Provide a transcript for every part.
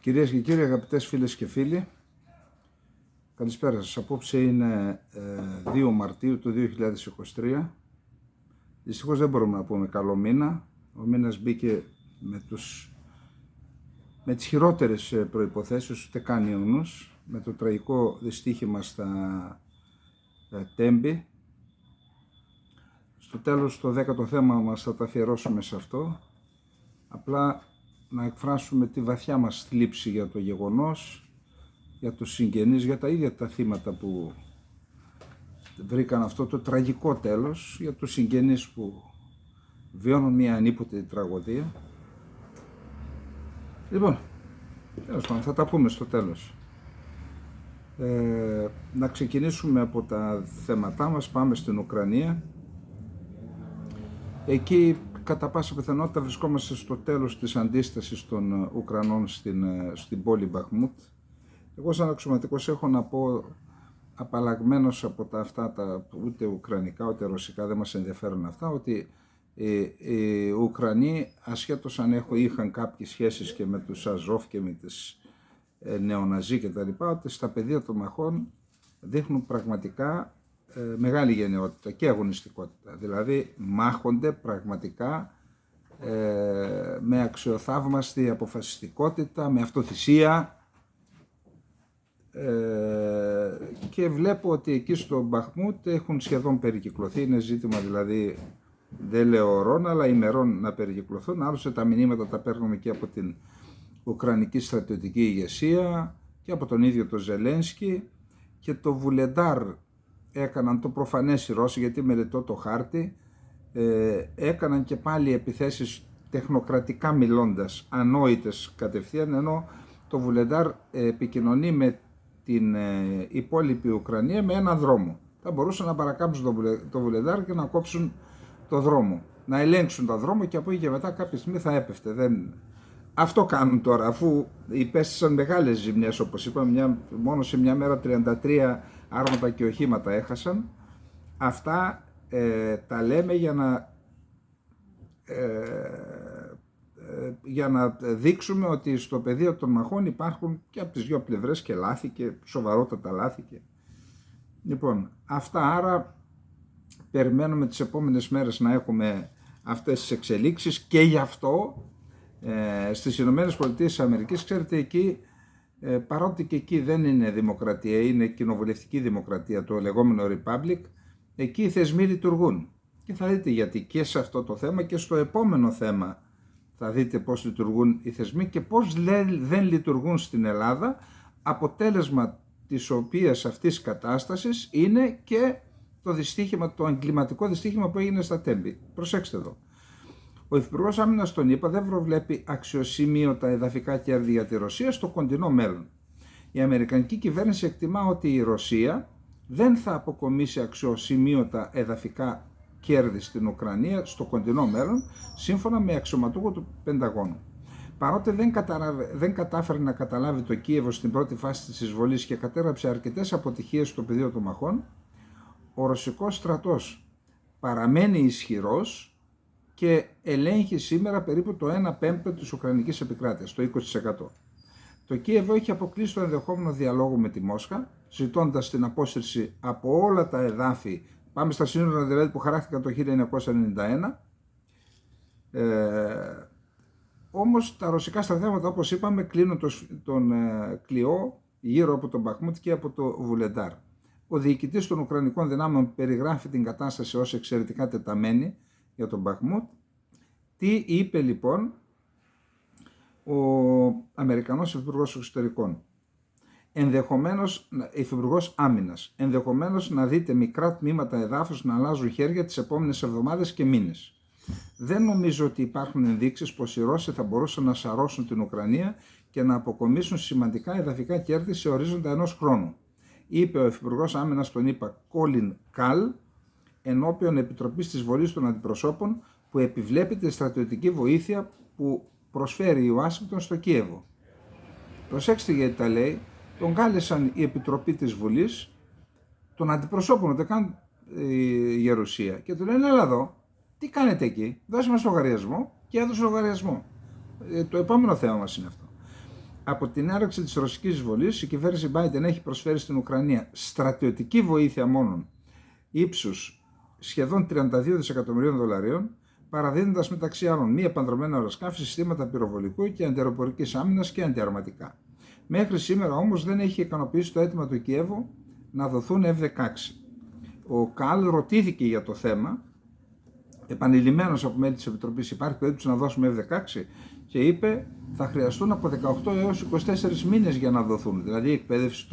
Κυρίες και κύριοι, αγαπητές φίλες και φίλοι, καλησπέρα σας. Απόψε είναι 2 Μαρτίου του 2023. Δυστυχώς δεν μπορούμε να πούμε καλό μήνα. Ο μήνας μπήκε με τις χειρότερες προϋποθέσεις, ούτε καν ιονούς, με το τραγικό δυστύχημα στα Τέμπη. Στο τέλος, το 10ο θέμα μας θα τα αφιερώσουμε σε αυτό. Απλά να εκφράσουμε τη βαθιά μας θλίψη για το γεγονός, για τους συγγενείς, για τα ίδια τα θύματα που βρήκαν αυτό το τραγικό τέλος, για τους συγγενείς που βιώνουν μια ανίποτη τραγωδία. Λοιπόν, τέλος πάντων, θα τα πούμε στο τέλος. Να ξεκινήσουμε από τα θέματά μας. Πάμε στην Ουκρανία. Εκεί κατά πάσα πιθανότητα βρισκόμαστε στο τέλος της αντίστασης των Ουκρανών στην πόλη Μπαχμούτ. Εγώ σαν αξιωματικός έχω να πω, απαλλαγμένος από αυτά τα ούτε ουκρανικά ούτε ρωσικά, δεν μας ενδιαφέρουν αυτά, ότι οι Ουκρανοί, ασχέτως αν είχαν κάποιες σχέσεις και με τους Αζόφ και με τις νεοναζί και τα λοιπά, ότι στα πεδία των μαχών δείχνουν πραγματικά μεγάλη γενναιότητα και αγωνιστικότητα. Δηλαδή μάχονται πραγματικά με αξιοθαύμαστη αποφασιστικότητα, με αυτοθυσία, και βλέπω ότι εκεί στο Μπαχμούτ έχουν σχεδόν περικυκλωθεί. Είναι ζήτημα δηλαδή, δεν λέω ωρών αλλά ημερών να περικυκλωθούν. Άλλωστε τα μηνύματα τα παίρνουμε και από την Ουκρανική στρατιωτική ηγεσία και από τον ίδιο τον Ζελένσκι, και το Βουλεντάρ έκαναν το προφανές οι Ρώσοι, γιατί μελετώ το χάρτη, έκαναν και πάλι επιθέσεις τεχνοκρατικά μιλώντας, ανόητες κατευθείαν, ενώ το Βουλεντάρ επικοινωνεί με την υπόλοιπη Ουκρανία με έναν δρόμο. Θα μπορούσαν να παρακάμψουν το Βουλεντάρ και να κόψουν το δρόμο, να ελέγξουν το δρόμο και από εκεί και μετά κάποια στιγμή θα έπεφτε. Αυτό κάνουν τώρα, αφού υπέστησαν μεγάλες ζημιές, όπως είπαμε, μόνο σε μια μέρα 33 άρματα και οχήματα έχασαν. Αυτά τα λέμε για να δείξουμε ότι στο πεδίο των μαχών υπάρχουν και από τις δύο πλευρές και λάθη και σοβαρότατα λάθη. Λοιπόν, αυτά, άρα περιμένουμε τις επόμενες μέρες να έχουμε αυτές τις εξελίξεις, και γι' αυτό στις Ηνωμένες Πολιτείες της Αμερικής, ξέρετε, εκεί παρότι και εκεί δεν είναι δημοκρατία, είναι κοινοβουλευτική δημοκρατία, το λεγόμενο Republic, εκεί οι θεσμοί λειτουργούν. Και θα δείτε γιατί και σε αυτό το θέμα και στο επόμενο θέμα θα δείτε πώς λειτουργούν οι θεσμοί και πώς δεν λειτουργούν στην Ελλάδα. Αποτέλεσμα της οποίας αυτής της κατάστασης είναι και το δυστύχημα, το εγκληματικό δυστύχημα που έγινε στα Τέμπη. Προσέξτε εδώ. Ο Υφυπουργός Άμυνας των ΗΠΑ δεν προβλέπει αξιοσημείωτα εδαφικά κέρδη για τη Ρωσία στο κοντινό μέλλον. Η Αμερικανική κυβέρνηση εκτιμά ότι η Ρωσία δεν θα αποκομίσει αξιοσημείωτα εδαφικά κέρδη στην Ουκρανία στο κοντινό μέλλον, σύμφωνα με αξιωματούχο του Πενταγώνου. Παρότι δεν κατάφερε να καταλάβει το Κίεβο στην πρώτη φάση της εισβολής και κατέγραψε αρκετές αποτυχίες στο πεδίο των μαχών, ο ρωσικός στρατός παραμένει ισχυρός και ελέγχει σήμερα περίπου το 1/5 της Ουκρανικής επικράτειας, το 20%. Το Κίεβο έχει αποκλείσει το ενδεχόμενο διαλόγου με τη Μόσχα, ζητώντας την απόσυρση από όλα τα εδάφη, πάμε στα σύνορα δηλαδή που χαράχτηκαν το 1991, όμως τα ρωσικά στρατεύματα, όπως είπαμε, κλείνουν τον κλειό γύρω από τον Μπαχμούτ και από το Βουλεντάρ. Ο διοικητής των Ουκρανικών δυνάμεων περιγράφει την κατάσταση ως εξαιρετικά τεταμένη για τον Μπαχμούτ. Τι είπε λοιπόν ο Αμερικανός Υφυπουργός Εξωτερικών? Υφυπουργός Άμυνας, ενδεχομένως να δείτε μικρά τμήματα εδάφους να αλλάζουν χέρια τις επόμενες εβδομάδες και μήνες. Δεν νομίζω ότι υπάρχουν ενδείξεις πως οι Ρώσοι θα μπορούσαν να σαρώσουν την Ουκρανία και να αποκομίσουν σημαντικά εδαφικά κέρδη σε ορίζοντα ενός χρόνου, είπε ο Υφυπουργός Άμυνας των ΗΠΑ Κόλιν Καλ ενώπιον Επιτροπής της Βολής των Αντιπροσώπων, που επιβλέπει τη στρατιωτική βοήθεια που προσφέρει η Ουάσιγκτον στο Κίεβο. Προσέξτε γιατί τα λέει. Τον κάλεσαν η Επιτροπή της Βουλής των Αντιπροσώπων, ούτε καν η Γερουσία, και του λένε έλα εδώ, τι κάνετε εκεί, δώσε μας λογαριασμό, και έδωσε λογαριασμό. Το επόμενο θέμα μας είναι αυτό. Από την έναρξη της ρωσικής εισβολής, η κυβέρνηση Biden έχει προσφέρει στην Ουκρανία στρατιωτική βοήθεια μόνον ύψους σχεδόν 32 δισεκατομμυρίων δολαρίων, παραδίδοντας μεταξύ άλλων μη επανδρομένα αεροσκάφη, συστήματα πυροβολικού και αντιαεροπορικής άμυνας και αντιαρματικά. Μέχρι σήμερα όμως δεν έχει ικανοποιήσει το αίτημα του Κιέβου να δοθούν F-16. Ο Καλ ρωτήθηκε για το θέμα, επανειλημμένος από μέλη της Επιτροπής, υπάρχει περίπτωση να δώσουμε F-16, και είπε θα χρειαστούν από 18 έως 24 μήνες για να δοθούν, δηλαδή η εκπαίδευση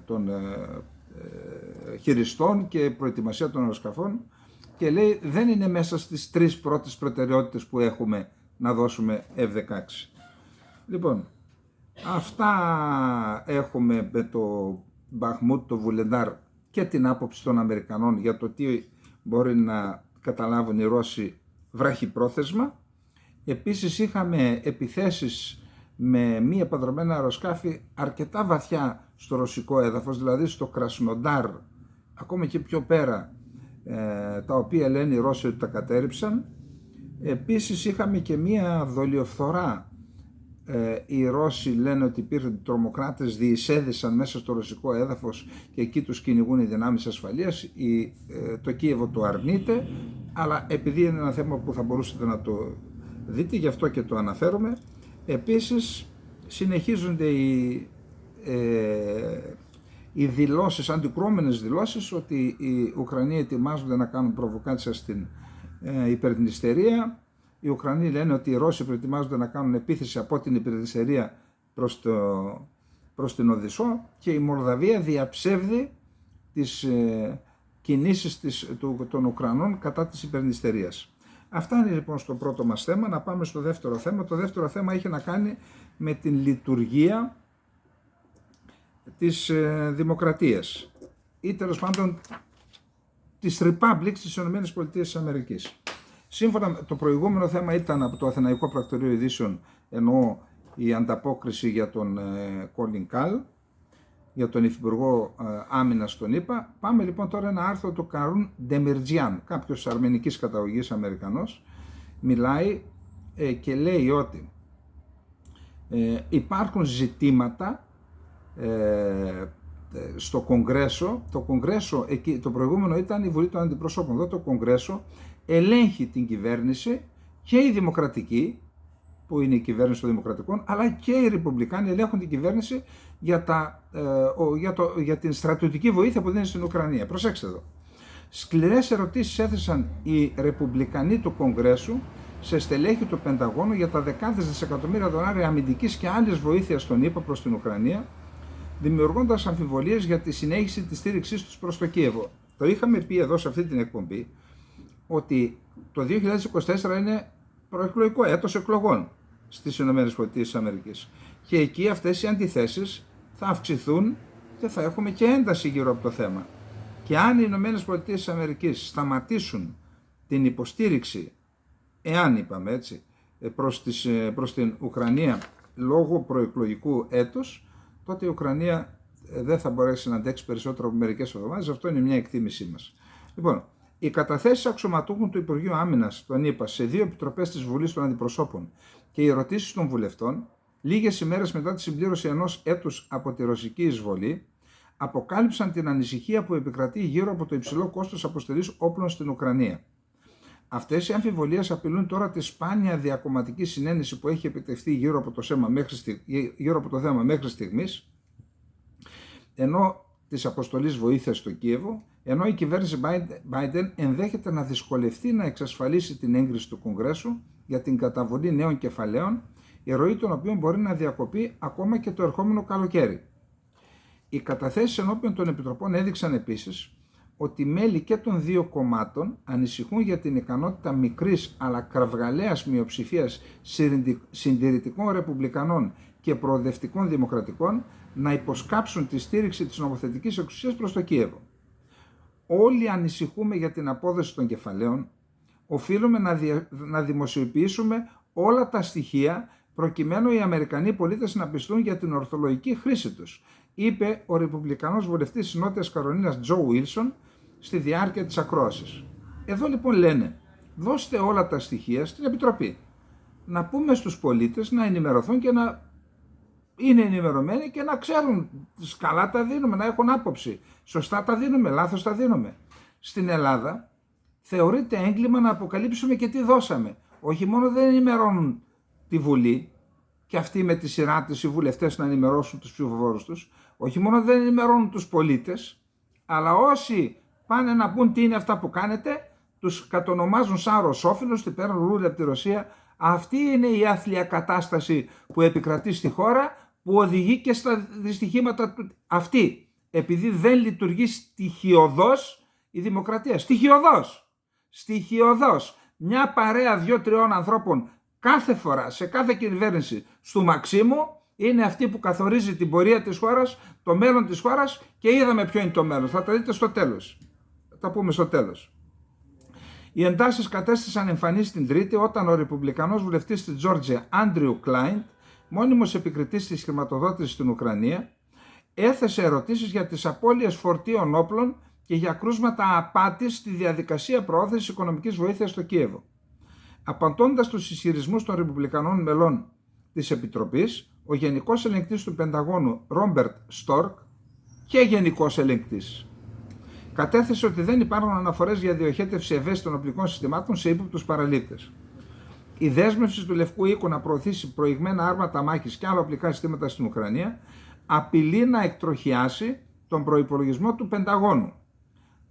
των χειριστών και προετοιμασία των αεροσκαφών, και λέει δεν είναι μέσα στις 3 πρώτες προτεραιότητες που έχουμε να δώσουμε F-16. Λοιπόν, αυτά έχουμε με το Μπαχμούτ, το Βουλεντάρ και την άποψη των Αμερικανών για το τι μπορεί να καταλάβουν οι Ρώσοι βραχυπρόθεσμα. Επίσης είχαμε επιθέσεις με μη επανδρομένα αεροσκάφη αρκετά βαθιά στο ρωσικό έδαφος, δηλαδή στο Κρασνοντάρ, ακόμα και πιο πέρα, τα οποία λένε οι Ρώσοι ότι τα κατέρριψαν. Επίσης είχαμε και μία δολιοφθορά. Οι Ρώσοι λένε ότι υπήρχαν τρομοκράτες, διεισέδησαν μέσα στο ρωσικό έδαφος και εκεί τους κυνηγούν οι δυνάμεις ασφαλείας. Το Κίεβο το αρνείται, αλλά επειδή είναι ένα θέμα που θα μπορούσατε να το δείτε, γι' αυτό και το αναφέρομαι. Επίσης συνεχίζονται οι δηλώσεις, αντικρουόμενες δηλώσεις, ότι οι Ουκρανοί ετοιμάζονται να κάνουν προβοκάτσια στην Υπερδνηστερία. Οι Ουκρανοί λένε ότι οι Ρώσοι προετοιμάζονται να κάνουν επίθεση από την Υπερδνηστερία προς την Οδυσσό, και η Μολδαβία διαψεύδει τις κινήσεις των Ουκρανών κατά της Υπερδνηστερίας. Αυτά είναι λοιπόν στο πρώτο μας θέμα. Να πάμε στο δεύτερο θέμα. Το δεύτερο θέμα έχει να κάνει με την λειτουργία της δημοκρατίας ή τέλος πάντων της Republic της ΗΠΑ. Σύμφωνα, το προηγούμενο θέμα ήταν από το Αθηναϊκό Πρακτορείο Ειδήσεων, εννοώ η ανταπόκριση για τον Colin Kahl, για τον Υφυπουργό Άμυνας των ΗΠΑ. Πάμε λοιπόν τώρα ένα άρθρο του Καρούν Ντεμιρτζιάν, κάποιος αρμενικής καταγωγής Αμερικανός, μιλάει και λέει ότι υπάρχουν ζητήματα στο Κογκρέσο. Το Κογκρέσο, εκεί, το προηγούμενο ήταν η Βουλή των Αντιπροσώπων, εδώ το Κογκρέσο ελέγχει την κυβέρνηση, και η Δημοκρατική, που είναι η κυβέρνηση των Δημοκρατικών, αλλά και οι Ρεπουμπλικάνοι ελέγχουν την κυβέρνηση για την στρατιωτική βοήθεια που δίνει στην Ουκρανία. Προσέξτε εδώ. Σκληρές ερωτήσεις έθεσαν οι Ρεπουμπλικανοί του Κογκρέσου σε στελέχη του Πενταγώνου για τα δεκάδες δισεκατομμύρια δολάρια αμυντικής και άλλης βοήθειας των ΗΠΑ προς την Ουκρανία, δημιουργώντας αμφιβολίες για τη συνέχιση της στήριξής τους προς το Κίεβο. Το είχαμε πει εδώ σε αυτή την εκπομπή ότι το 2024 είναι προεκλογικό έτος εκλογών στις ΗΠΑ, και εκεί αυτές οι αντιθέσεις θα αυξηθούν και θα έχουμε και ένταση γύρω από το θέμα. Και αν οι ΗΠΑ σταματήσουν την υποστήριξη, εάν είπαμε έτσι, προς την Ουκρανία λόγω προεκλογικού έτους, τότε η Ουκρανία δεν θα μπορέσει να αντέξει περισσότερο από μερικές εβδομάδες. Αυτό είναι μια εκτίμησή μας. Λοιπόν, οι καταθέσεις αξιωματούχων του Υπουργείου Άμυνας των ΗΠΑ σε 2 επιτροπές της Βουλής των Αντιπροσώπων και οι ερωτήσεις των βουλευτών, λίγες ημέρες μετά τη συμπλήρωση 1 έτους από τη ρωσική εισβολή, αποκάλυψαν την ανησυχία που επικρατεί γύρω από το υψηλό κόστος αποστολής όπλων στην Ουκρανία. Αυτές οι αμφιβολίες απειλούν τώρα τη σπάνια διακομματική συνένεση που έχει επιτευχθεί γύρω από το θέμα μέχρι στιγμής, ενώ της αποστολής βοήθειας στο Κίεβο, ενώ η κυβέρνηση Biden ενδέχεται να δυσκολευτεί να εξασφαλίσει την έγκριση του Κογκρέσου για την καταβολή νέων κεφαλαίων, η ροή των οποίων μπορεί να διακοπεί ακόμα και το ερχόμενο καλοκαίρι. Οι καταθέσεις ενώπιον των επιτροπών έδειξαν επίσης ότι μέλη και των 2 κομμάτων ανησυχούν για την ικανότητα μικρής αλλά κραυγαλαίας μειοψηφίας συντηρητικών ρεπουμπλικανών και προοδευτικών δημοκρατικών να υποσκάψουν τη στήριξη της νομοθετικής εξουσίας προς το Κίεβο. Όλοι ανησυχούμε για την απόδοση των κεφαλαίων, οφείλουμε να δημοσιοποιήσουμε όλα τα στοιχεία προκειμένου οι Αμερικανοί πολίτες να πιστούν για την ορθολογική χρήση τους, είπε ο Ρεπουμπλικανός βουλευτής της Νότιας Καρολίνας Τζο Βίλσον στη διάρκεια της ακρόασης. Εδώ λοιπόν λένε, δώστε όλα τα στοιχεία στην Επιτροπή. να πούμε στους πολίτες να ενημερωθούν και να είναι ενημερωμένοι και να ξέρουν καλά τα δίνουμε, να έχουν άποψη. Σωστά τα δίνουμε, λάθος τα δίνουμε. Στην Ελλάδα θεωρείται έγκλημα να αποκαλύψουμε και τι δώσαμε. Όχι μόνο δεν ενημερώνουν τη Βουλή και αυτοί με τη σειρά της οι βουλευτές να ενημερώσουν τους ψηφοφόρους τους, όχι μόνο δεν ενημερώνουν τους πολίτες, αλλά όσοι πάνε να πούν τι είναι αυτά που κάνετε, τους κατονομάζουν σαν ρωσόφιλους, τι παίρνουν ρούλε από τη Ρωσία. Αυτή είναι η άθλια κατάσταση που επικρατεί στη χώρα, που οδηγεί και στα δυστυχήματα του. Αυτή, επειδή δεν λειτουργεί στοιχειωδώς η δημοκρατία. Στοιχειωδώς. Μια παρέα 2-3 ανθρώπων κάθε φορά, σε κάθε κυβέρνηση, στου Μαξίμου, είναι αυτή που καθορίζει την πορεία της χώρας, το μέλλον της χώρας, και είδαμε ποιο είναι το μέλλον. Θα τα δείτε στο τέλος. Θα τα πούμε στο τέλος. Οι εντάσεις κατέστησαν εμφανείς την Τρίτη όταν ο Ρεπουμπλικανός βουλευτής της Τζόρτζια, Άντριου Κλάιντ, μόνιμος επικριτής της χρηματοδότησης στην Ουκρανία, έθεσε ερωτήσεις για τις απώλειες φορτίων όπλων και για κρούσματα απάτης στη διαδικασία προώθησης οικονομικής βοήθειας στο Κίεβο. Απαντώντας στους ισχυρισμούς των Ρεπουμπλικανών μελών της Επιτροπής, ο Γενικός Ελεγκτής του Πενταγώνου, Ρόμπερτ Στόρκ, και Γενικός Ελεγκτής, κατέθεσε ότι δεν υπάρχουν αναφορές για διοχέτευση ευαίσθητων οπλικών συστημάτων σε ύποπτους παραλήπτες. Η δέσμευση του Λευκού Οίκου να προωθήσει προηγμένα άρματα μάχης και άλλα οπλικά συστήματα στην Ουκρανία απειλεί να εκτροχιάσει τον προϋπολογισμό του Πενταγώνου.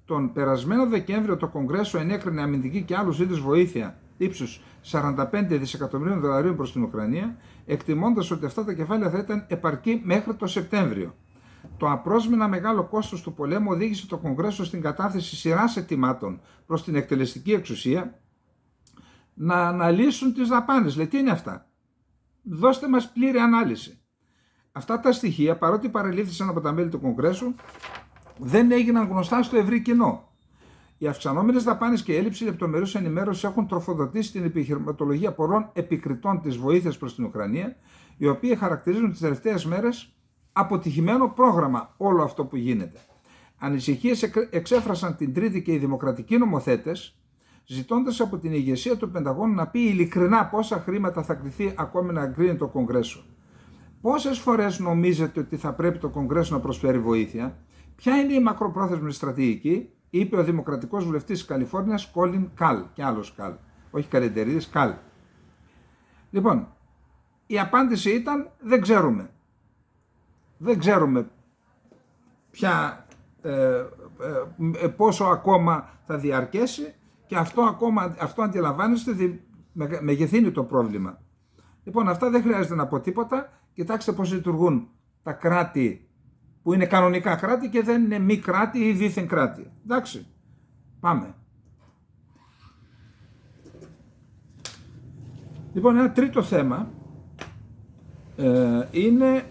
Τον περασμένο Δεκέμβριο το Κογκρέσο ενέκρινε αμυντική και άλλους είδους βοήθεια ύψους 45 δισεκατομμυρίων δολαρίων προς την Ουκρανία, εκτιμώντας ότι αυτά τα κεφάλαια θα ήταν επαρκή μέχρι το Σεπτέμβριο. Το απρόσμενα μεγάλο κόστος του πολέμου οδήγησε το Κογκρέσο στην κατάθεση σειράς αιτημάτων προς την εκτελεστική εξουσία να αναλύσουν τις δαπάνες. Λέει, τι είναι αυτά? Δώστε μας πλήρη ανάλυση. Αυτά τα στοιχεία, παρότι παρελήφθησαν από τα μέλη του Κογκρέσου, δεν έγιναν γνωστά στο ευρύ κοινό. Οι αυξανόμενες δαπάνες και η έλλειψη λεπτομερούς ενημέρωσης έχουν τροφοδοτήσει την επιχειρηματολογία πολλών επικριτών της βοήθειας προς την Ουκρανία, οι οποίοι χαρακτηρίζουν τις τελευταίες μέρες αποτυχημένο πρόγραμμα όλο αυτό που γίνεται. Ανησυχίες εξέφρασαν την Τρίτη και οι δημοκρατικοί νομοθέτες, ζητώντας από την ηγεσία του Πενταγώνου να πει ειλικρινά πόσα χρήματα θα κληθεί ακόμη να εγκρίνει το Κογκρέσο. Πόσες φορές νομίζετε ότι θα πρέπει το Κογκρέσο να προσφέρει βοήθεια? Ποια είναι η μακροπρόθεσμη στρατηγική? Είπε ο δημοκρατικός βουλευτής της Καλιφόρνιας, Κόλιν Καλ, και άλλος Καλ, όχι Καλεντερίδης, Καλ. Λοιπόν, η απάντηση ήταν δεν ξέρουμε. Δεν ξέρουμε πόσο ακόμα θα διαρκέσει, και αυτό αντιλαμβάνεστε μεγεθύνει το πρόβλημα. Λοιπόν, αυτά δεν χρειάζεται να πω τίποτα. Κοιτάξτε πώς λειτουργούν τα κράτη που είναι κανονικά κράτη και δεν είναι μη κράτη ή δίθεν κράτη. Εντάξει, πάμε. Λοιπόν, ένα τρίτο θέμα είναι,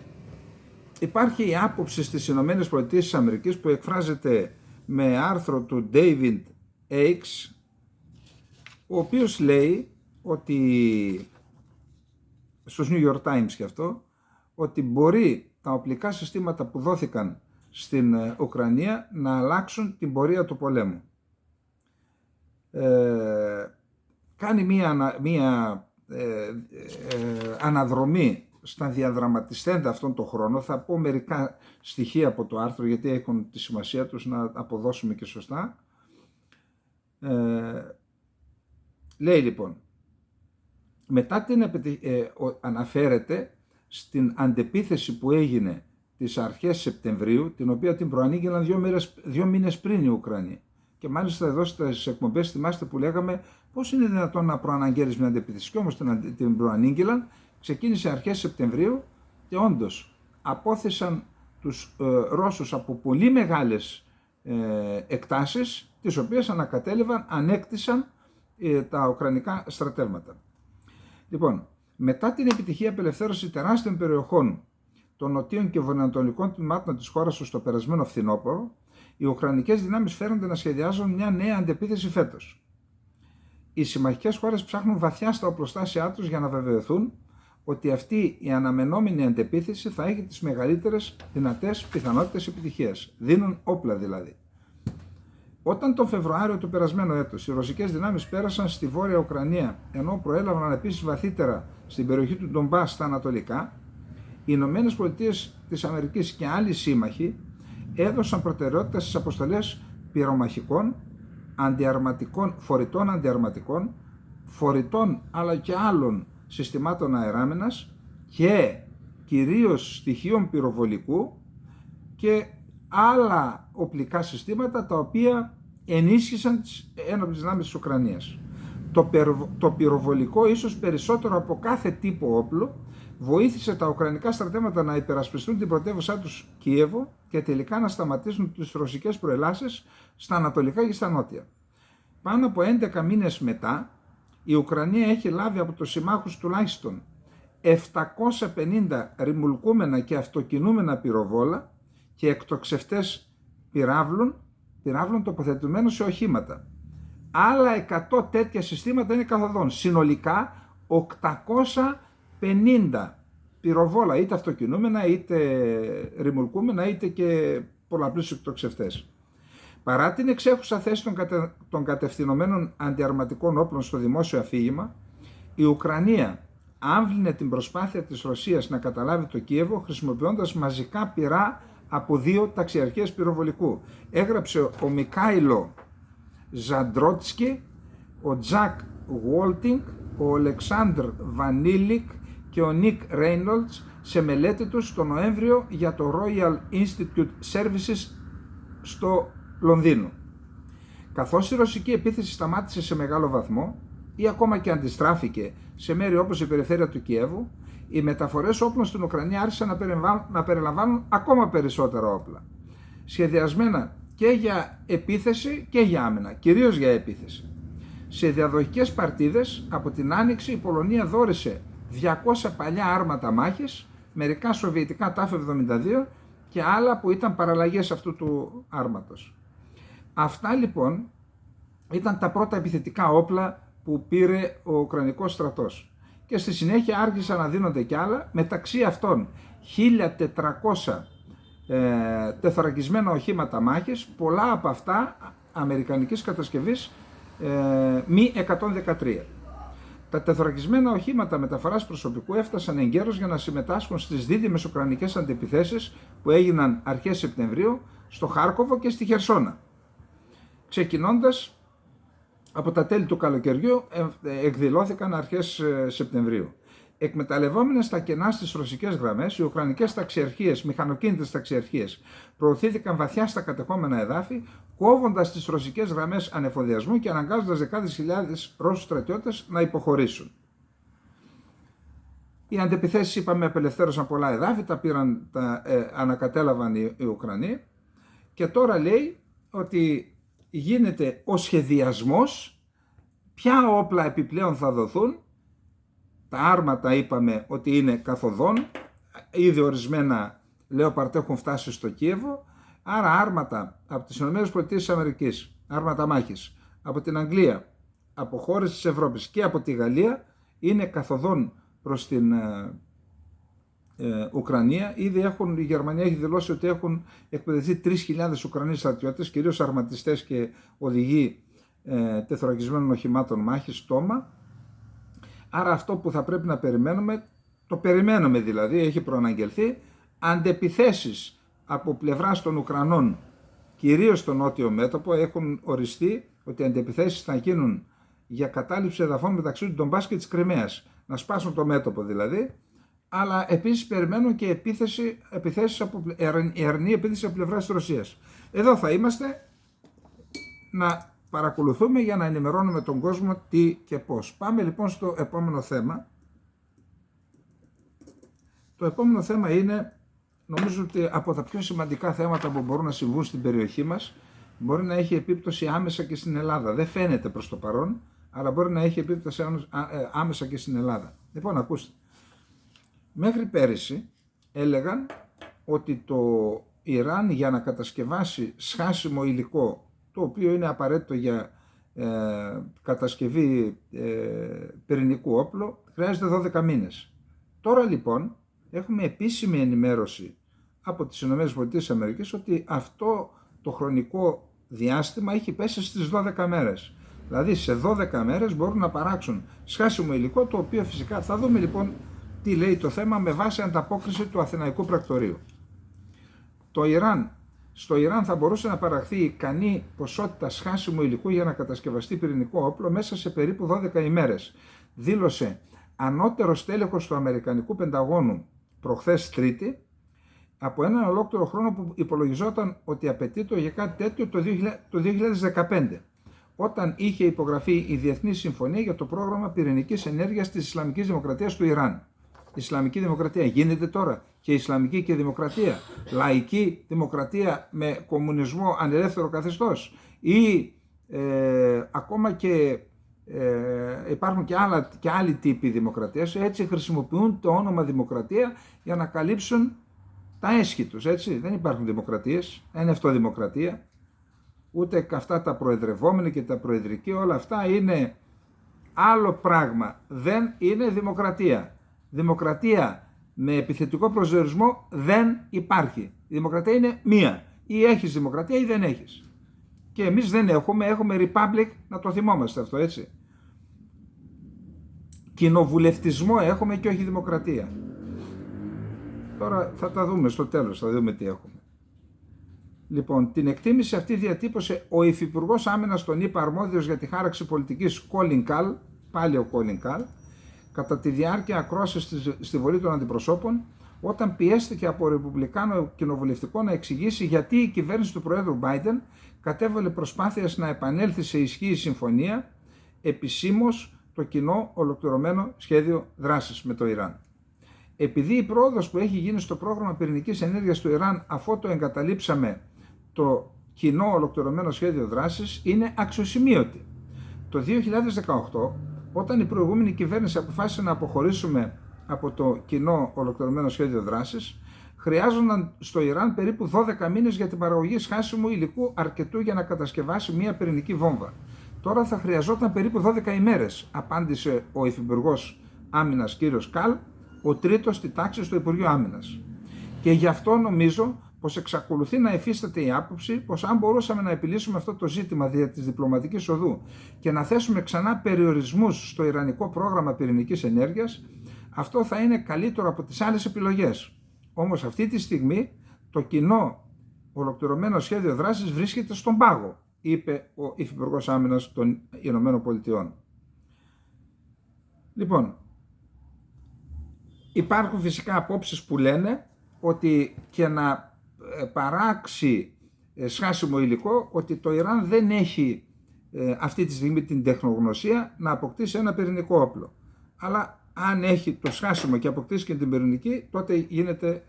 υπάρχει η άποψη στις Ηνωμένες Πολιτείες της Αμερικής που εκφράζεται με άρθρο του David Aikes, ο οποίος λέει ότι, στους New York Times και αυτό, ότι μπορεί τα οπλικά συστήματα που δόθηκαν στην Ουκρανία να αλλάξουν την πορεία του πολέμου. Κάνει μία αναδρομή στα διαδραματιστέντα αυτόν τον χρόνο. Θα πω μερικά στοιχεία από το άρθρο, γιατί έχουν τη σημασία τους να αποδώσουμε και σωστά. Λέει λοιπόν, μετά αναφέρεται στην αντεπίθεση που έγινε τις αρχές Σεπτεμβρίου, την οποία την προανήγγειλαν 2 μήνες πριν οι Ουκρανοί. Και μάλιστα εδώ στις εκπομπές θυμάστε που λέγαμε πώς είναι δυνατόν να προαναγγέλεις μια αντεπίθεση, και όμως την προανήγγειλαν, ξεκίνησε αρχές Σεπτεμβρίου και όντως απόθεσαν τους Ρώσους από πολύ μεγάλες εκτάσεις, τις οποίες ανακατέλευαν, ανέκτησαν τα ουκρανικά στρατεύματα. Λοιπόν, μετά την επιτυχία απελευθέρωση τεράστιων περιοχών των νοτίων και βορειοανατολικών τμήματων της χώρας τους το περασμένο φθινόπωρο, οι ουκρανικές δυνάμεις φέρονται να σχεδιάζουν μια νέα αντεπίθεση φέτος. Οι συμμαχικές χώρες ψάχνουν βαθιά στα οπλοστάσια τους για να βεβαιωθούν ότι αυτή η αναμενόμενη αντεπίθεση θα έχει τις μεγαλύτερες δυνατές πιθανότητες επιτυχίας. Δίνουν όπλα δηλαδή. Όταν τον Φεβρουάριο του περασμένου έτους οι ρωσικές δυνάμεις πέρασαν στη Βόρεια Ουκρανία, ενώ προέλαβαν επίσης βαθύτερα στην περιοχή του Ντομπάς στα ανατολικά, οι Ηνωμένες Πολιτείες της Αμερικής και άλλοι σύμμαχοι έδωσαν προτεραιότητα στις αποστολές πυρομαχικών, φορητών αντιαρματικών, φορητών αλλά και άλλων συστημάτων αεράμενας και κυρίως στοιχείων πυροβολικού και άλλα οπλικά συστήματα τα οποία ενίσχυσαν τις ένοπλες δυνάμεις της Ουκρανίας. Το πυροβολικό, ίσως περισσότερο από κάθε τύπο όπλο, βοήθησε τα ουκρανικά στρατεύματα να υπερασπιστούν την πρωτεύουσά τους Κίεβο και τελικά να σταματήσουν τις ρωσικές προελάσεις στα ανατολικά και στα νότια. Πάνω από 11 μήνες μετά, η Ουκρανία έχει λάβει από τους συμμάχους τουλάχιστον 750 ρημουλκούμενα και αυτοκινούμενα πυροβόλα και εκτοξευτές πυράβλων τοποθετημένους σε οχήματα. Άλλα 100 τέτοια συστήματα είναι καθοδόν. Συνολικά 850 πυροβόλα, είτε αυτοκινούμενα, είτε ρημουλκούμενα, είτε και πολλαπλούς εκτοξευτές. Παρά την εξέχουσα θέση των κατευθυνωμένων αντιαρματικών όπλων στο δημόσιο αφήγημα, η Ουκρανία άμβλυνε την προσπάθεια της Ρωσίας να καταλάβει το Κίεβο χρησιμοποιώντας μαζικά πυρά από 2 ταξιαρχίες πυροβολικού. Έγραψε ο Μικάιλο Ζαντρότσκι, ο Τζακ Γουόλτινγκ, ο Ολεξάνδρ Βανίλικ και ο Νίκ Ρέινολτς σε μελέτη τους το Νοέμβριο για το Royal Institute Services στο Λονδίνο. Καθώς η ρωσική επίθεση σταμάτησε σε μεγάλο βαθμό ή ακόμα και αντιστράφηκε σε μέρη όπως η περιφέρεια του Κιέβου, οι μεταφορές όπλων στην Ουκρανία άρχισαν να περιλαμβάνουν ακόμα περισσότερα όπλα, σχεδιασμένα και για επίθεση και για άμυνα, κυρίως για επίθεση. Σε διαδοχικές παρτίδες από την Άνοιξη η Πολωνία δώρισε 200 παλιά άρματα μάχης, μερικά σοβιετικά TAF-72 και άλλα που ήταν παραλλαγές αυτού του άρματος. Αυτά λοιπόν ήταν τα πρώτα επιθετικά όπλα που πήρε ο Ουκρανικός στρατός. Και στη συνέχεια άρχισαν να δίνονται κι άλλα, μεταξύ αυτών 1.400 τεθωρακισμένα οχήματα μάχης, πολλά από αυτά αμερικανικής κατασκευής μη 113. Τα τεθωρακισμένα οχήματα μεταφοράς προσωπικού έφτασαν εγκαίρως για να συμμετάσχουν στις δίδυμες ουκρανικές αντιπιθέσεις που έγιναν αρχές Σεπτεμβρίου στο Χάρκοβο και στη Χερσόνα. Ξεκινώντας από τα τέλη του καλοκαιριού, εκδηλώθηκαν αρχές Σεπτεμβρίου. Εκμεταλλευόμενες τα κενά στις ρωσικές γραμμές, οι ουκρανικές ταξιαρχίες, μηχανοκίνητες ταξιαρχίες, προωθήθηκαν βαθιά στα κατεχόμενα εδάφη, κόβοντας τις ρωσικές γραμμές ανεφοδιασμού και αναγκάζοντας δεκάδες χιλιάδες Ρώσους στρατιώτες να υποχωρήσουν. Οι αντεπιθέσεις, είπαμε, απελευθέρωσαν πολλά εδάφη, τα ανακατέλαβαν οι Ουκρανοί και τώρα λέει ότι γίνεται ο σχεδιασμός, ποια όπλα επιπλέον θα δοθούν. Τα άρματα είπαμε ότι είναι καθοδόν, ήδη ορισμένα Λέοπαρτ έχουν φτάσει στο Κίεβο, άρα άρματα από τις ΗΠΑ, άρματα μάχης, από την Αγγλία, από χώρες της Ευρώπης και από τη Γαλλία είναι καθοδόν προς την Ουκρανία. Ήδη η Γερμανία έχει δηλώσει ότι έχουν εκπαιδευτεί 3.000 Ουκρανοί στρατιώτες, κυρίως αρματιστές και οδηγοί τεθωρακισμένων οχημάτων μάχης, τόμα. Άρα αυτό που θα πρέπει να περιμένουμε, το περιμένουμε δηλαδή, έχει προαναγγελθεί, αντεπιθέσεις από πλευράς των Ουκρανών, κυρίως στο νότιο μέτωπο, έχουν οριστεί ότι οι αντεπιθέσεις θα γίνουν για κατάληψη εδαφών μεταξύ του Ντομπάς και της Κριμαίας, να σπάσουν το μέτωπο δηλαδή, αλλά επίσης περιμένουν και ερνή επίθεση από πλευράς της Ρωσίας. Εδώ θα είμαστε να παρακολουθούμε για να ενημερώνουμε τον κόσμο τι και πώς. Πάμε λοιπόν στο επόμενο θέμα. Το επόμενο θέμα είναι, νομίζω ότι από τα πιο σημαντικά θέματα που μπορούν να συμβούν στην περιοχή μας, μπορεί να έχει επίπτωση άμεσα και στην Ελλάδα. Δεν φαίνεται προς το παρόν, αλλά μπορεί να έχει επίπτωση άμεσα και στην Ελλάδα. Λοιπόν, ακούστε. Μέχρι πέρυσι έλεγαν ότι το Ιράν για να κατασκευάσει σχάσιμο υλικό, το οποίο είναι απαραίτητο για κατασκευή πυρηνικού όπλου, χρειάζεται 12 μήνες. Τώρα λοιπόν έχουμε επίσημη ενημέρωση από τις ΗΠΑ ότι αυτό το χρονικό διάστημα έχει πέσει στις 12 μέρες. Δηλαδή σε 12 μέρες μπορούν να παράξουν σχάσιμο υλικό, το οποίο φυσικά θα δούμε λοιπόν τι λέει το θέμα με βάση ανταπόκριση του Αθηναϊκού Πρακτορείου. Στο Ιράν θα μπορούσε να παραχθεί ικανή ποσότητα σχάσιμου υλικού για να κατασκευαστεί πυρηνικό όπλο μέσα σε περίπου 12 ημέρες, δήλωσε ανώτερος τέλεχος του Αμερικανικού Πενταγώνου προχθές Τρίτη, από έναν ολόκληρο χρόνο που υπολογιζόταν ότι απαιτείται για κάτι τέτοιο το 2015, όταν είχε υπογραφεί η Διεθνή Συμφωνία για το πρόγραμμα πυρηνικής ενέργειας της Ισλαμικής Δημοκρατίας του Ιράν. Η Ισλαμική Δημοκρατία γίνεται τώρα και Ισλαμική και δημοκρατία, λαϊκή δημοκρατία με κομμουνισμό ανελεύθερο καθεστώς, ή ακόμα και υπάρχουν και άλλοι τύποι δημοκρατίας. Έτσι χρησιμοποιούν το όνομα δημοκρατία για να καλύψουν τα έσχη τους, έτσι. Δεν υπάρχουν δημοκρατίες, δεν είναι αυτό δημοκρατία. Ούτε αυτά τα προεδρευόμενα και τα προεδρική, όλα αυτά είναι άλλο πράγμα. Δεν είναι δημοκρατία. Δημοκρατία με επιθετικό προσδιορισμό δεν υπάρχει. Η δημοκρατία είναι μία. Ή έχεις δημοκρατία ή δεν έχεις. Και εμείς δεν έχουμε republic, να το θυμόμαστε αυτό, έτσι. Κοινοβουλευτισμό έχουμε και όχι δημοκρατία. Τώρα θα τα δούμε στο τέλος, θα δούμε τι έχουμε. Λοιπόν, την εκτίμηση αυτή διατύπωσε ο Υφυπουργός Άμυνας των ΗΠΑ αρμόδιος για τη χάραξη πολιτικής Colin Kahl, πάλι ο Colin Kahl, κατά τη διάρκεια ακρόασης στη Βολή των Αντιπροσώπων, όταν πιέστηκε από Ρεπουμπλικάνο κοινοβουλευτικό να εξηγήσει γιατί η κυβέρνηση του Προέδρου Biden κατέβαλε προσπάθειες να επανέλθει σε ισχύ η συμφωνία, επισήμως το κοινό ολοκληρωμένο σχέδιο δράσης με το Ιράν. Επειδή η πρόοδος που έχει γίνει στο πρόγραμμα πυρηνικής ενέργειας του Ιράν, αφού το εγκαταλείψαμε το κοινό ολοκληρωμένο σχέδιο δράσης, είναι αξιοσημείωτη. Το 2018, όταν η προηγούμενη κυβέρνηση αποφάσισε να αποχωρήσουμε από το κοινό ολοκληρωμένο σχέδιο δράσης, χρειάζονταν στο Ιράν περίπου 12 μήνες για την παραγωγή σχάσιμου υλικού αρκετού για να κατασκευάσει μια πυρηνική βόμβα. Τώρα θα χρειαζόταν περίπου 12 ημέρες, απάντησε ο Υφυπουργός Άμυνας κ. Καλ, ο τρίτος στη τάξη στο Υπουργείο Άμυνας. Και γι' αυτό νομίζω πως εξακολουθεί να υφίσταται η άποψη πως αν μπορούσαμε να επιλύσουμε αυτό το ζήτημα δια της διπλωματικής οδού και να θέσουμε ξανά περιορισμούς στο ιρανικό πρόγραμμα πυρηνικής ενέργειας, αυτό θα είναι καλύτερο από τις άλλες επιλογές. Όμως αυτή τη στιγμή το κοινό ολοκληρωμένο σχέδιο δράσης βρίσκεται στον πάγο, είπε ο Υφυπουργός Άμυνας των Ηνωμένων Πολιτειών. Λοιπόν, υπάρχουν φυσικά απόψεις που λένε ότι και να παράξει σχάσιμο υλικό, ότι το Ιράν δεν έχει αυτή τη στιγμή την τεχνογνωσία να αποκτήσει ένα πυρηνικό όπλο. Αλλά αν έχει το σχάσιμο και αποκτήσει και την πυρηνική, τότε γίνεται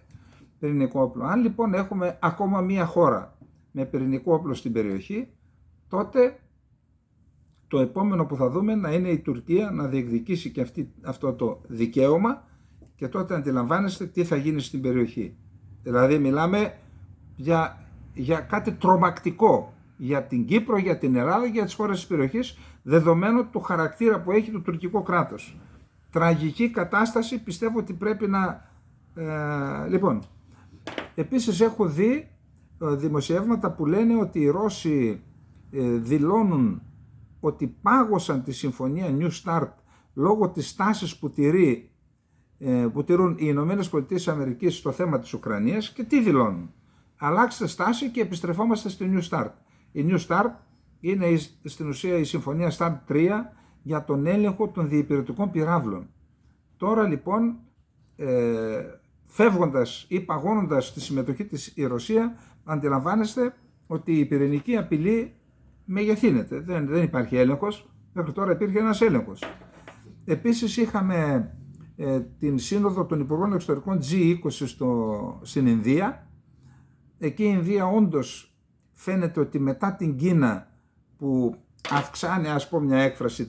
πυρηνικό όπλο. Αν λοιπόν έχουμε ακόμα μία χώρα με πυρηνικό όπλο στην περιοχή, τότε το επόμενο που θα δούμε να είναι η Τουρκία να διεκδικήσει και αυτό το δικαίωμα, και τότε αντιλαμβάνεστε τι θα γίνει στην περιοχή. Δηλαδή μιλάμε για κάτι τρομακτικό για την Κύπρο, για την Ελλάδα, για τις χώρες της περιοχής, δεδομένου του χαρακτήρα που έχει το τουρκικό κράτος. Τραγική κατάσταση, πιστεύω ότι πρέπει να... Λοιπόν, επίσης έχω δει δημοσιεύματα που λένε ότι οι Ρώσοι δηλώνουν ότι πάγωσαν τη συμφωνία New Start λόγω της στάσης που τηρούν οι Ηνωμένες Πολιτείες Αμερικής στο θέμα της Ουκρανίας. Και τι δηλώνουν? Αλλάξτε στάση και επιστρεφόμαστε στη New Start. Η New Start είναι στην ουσία η συμφωνία Start 3 για τον έλεγχο των διυπηρετικών πυράβλων. Τώρα λοιπόν, φεύγοντας ή παγώνοντας τη συμμετοχή της η Ρωσία, αντιλαμβάνεστε ότι η πυρηνική απειλή μεγεθύνεται. Δεν υπάρχει έλεγχος. Μέχρι τώρα υπήρχε ένας έλεγχος. Επίσης είχαμε την σύνοδο των Υπουργών Εξωτερικών G20 στην Ινδία. Εκεί η Ινδία όντως φαίνεται ότι μετά την Κίνα, που αυξάνει, ας πω μια έκφραση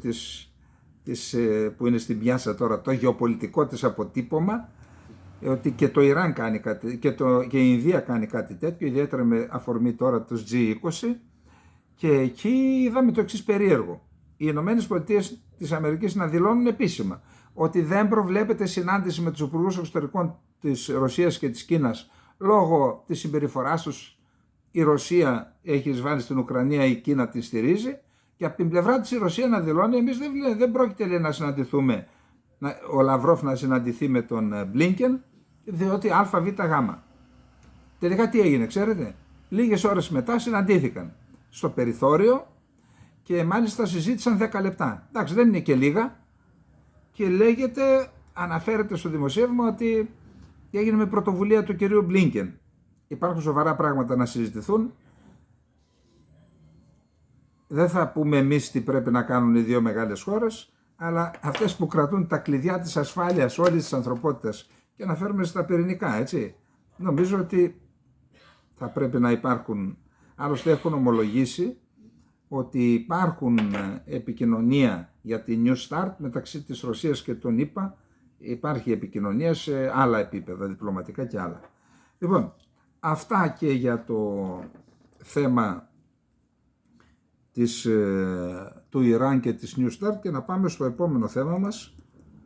που είναι στην πιάσα τώρα, το γεωπολιτικό της αποτύπωμα, ότι και το Ιράν κάνει κάτι, και η Ινδία κάνει κάτι τέτοιο, ιδιαίτερα με αφορμή τώρα τους G20, και εκεί είδαμε το εξής περίεργο. Οι Ηνωμένες Πολιτείες της Αμερικής να δηλώνουν επίσημα ότι δεν προβλέπεται συνάντηση με τους υπουργούς εξωτερικών της Ρωσίας και της Κίνας λόγω της συμπεριφοράς τους η Ρωσία έχει εισβάλει στην Ουκρανία, η Κίνα τη στηρίζει, και από την πλευρά της η Ρωσία να δηλώνει: εμείς δεν πρόκειται, λέει, να συναντηθούμε, ο Λαυρόφ να συναντηθεί με τον Μπλίνκεν, διότι ΑΒΓ. Τελικά τι έγινε, ξέρετε? Λίγες ώρες μετά συναντήθηκαν στο περιθώριο και μάλιστα συζήτησαν 10 λεπτά. Εντάξει, δεν είναι και λίγα, και αναφέρεται στο δημοσίευμα ότι έγινε με πρωτοβουλία του κυρίου Μπλίνκεν. Υπάρχουν σοβαρά πράγματα να συζητηθούν. Δεν θα πούμε εμείς τι πρέπει να κάνουν οι δύο μεγάλες χώρες, αλλά αυτές που κρατούν τα κλειδιά της ασφάλειας όλης της ανθρωπότητας, και αναφέρουμε στα πυρηνικά, έτσι. Νομίζω ότι θα πρέπει να υπάρχουν, άλλωστε έχουν ομολογήσει ότι υπάρχουν επικοινωνία για τη New Start μεταξύ της Ρωσίας και των ΗΠΑ, υπάρχει επικοινωνία σε άλλα επίπεδα, διπλωματικά και άλλα. Λοιπόν, αυτά και για το θέμα του Ιράν και της New Start, και να πάμε στο επόμενο θέμα μας,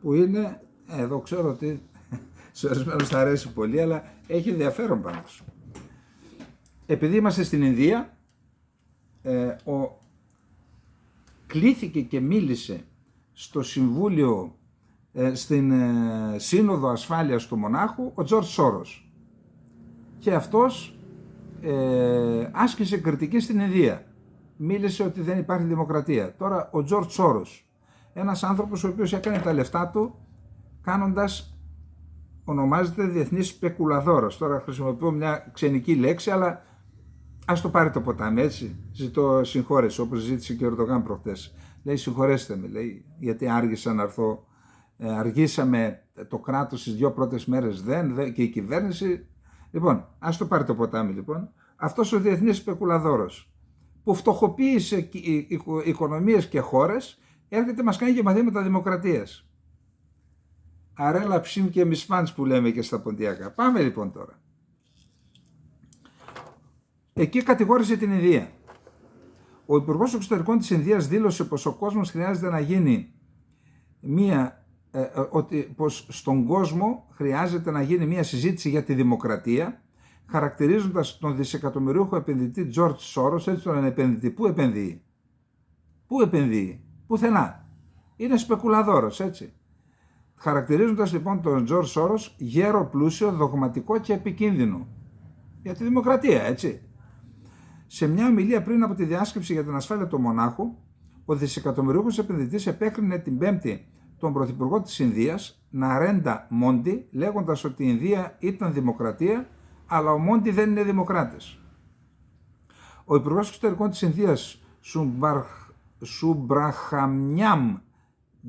που είναι, εδώ ξέρω ότι σε ορισμένους θα αρέσει πολύ, αλλά έχει ενδιαφέρον πάνω σου. Επειδή είμαστε στην Ινδία, κλήθηκε και μίλησε στο Συμβούλιο, στην Σύνοδο Ασφάλειας του Μονάχου, ο Τζορτζ Σόρος, και αυτός άσκησε κριτική στην Ινδία. Μίλησε ότι δεν υπάρχει δημοκρατία. Τώρα ο Τζορτζ Σόρος, ένας άνθρωπος ο οποίος έκανε τα λεφτά του κάνοντας, ονομάζεται διεθνής σπεκουλαδόρος. Τώρα χρησιμοποιώ μια ξενική λέξη, αλλά ας το πάρει το ποτάμι, έτσι. Ζητώ συγχώρεση, όπως ζήτησε και ο Ερντογάν προχτές. Λέει: συγχωρέστε με, λέει, γιατί άργησα να έρθω. Αργήσαμε το κράτος τις 2 πρώτες μέρες, και η κυβέρνηση. Λοιπόν, ας το πάρει το ποτάμι, λοιπόν. Αυτός ο διεθνής σπεκουλαδόρος, που φτωχοποίησε οικονομίες και χώρες, έρχεται, μας κάνει και μαθήματα δημοκρατίας. Αρέλα ψήμ και μισφάντς που λέμε και στα ποντιακά. Πάμε λοιπόν τώρα. Εκεί κατηγόρησε την Ινδία. Ο Υπουργός Εξωτερικών της Ινδίας δήλωσε πως ο κόσμος χρειάζεται να γίνει πως στον κόσμο χρειάζεται να γίνει μια συζήτηση για τη δημοκρατία, χαρακτηρίζοντας τον δισεκατομμυρίουχο επενδυτή Τζορτζ Σόρος, έτσι τον επενδυτή. Πού επενδύει? Πού επενδύει? Πουθενά. Είναι σπεκουλαδόρος, έτσι. Χαρακτηρίζοντας λοιπόν τον Τζορτζ Σόρος γέρο, πλούσιο, δογματικό και επικίνδυνο για τη δημοκρατία, έτσι. Σε μια ομιλία πριν από τη διάσκεψη για την ασφάλεια του Μονάχου, ο δισεκατομμυρίουχος επενδυτής επέκρινε την Πέμπτη τον Πρωθυπουργό της Ινδίας, Ναρέντα Μόντι, λέγοντας ότι η Ινδία ήταν δημοκρατία, αλλά ο Μόντι δεν είναι δημοκράτης. Ο Υπουργός Εξωτερικών της Ινδίας, Σουμπραχαμνιάμ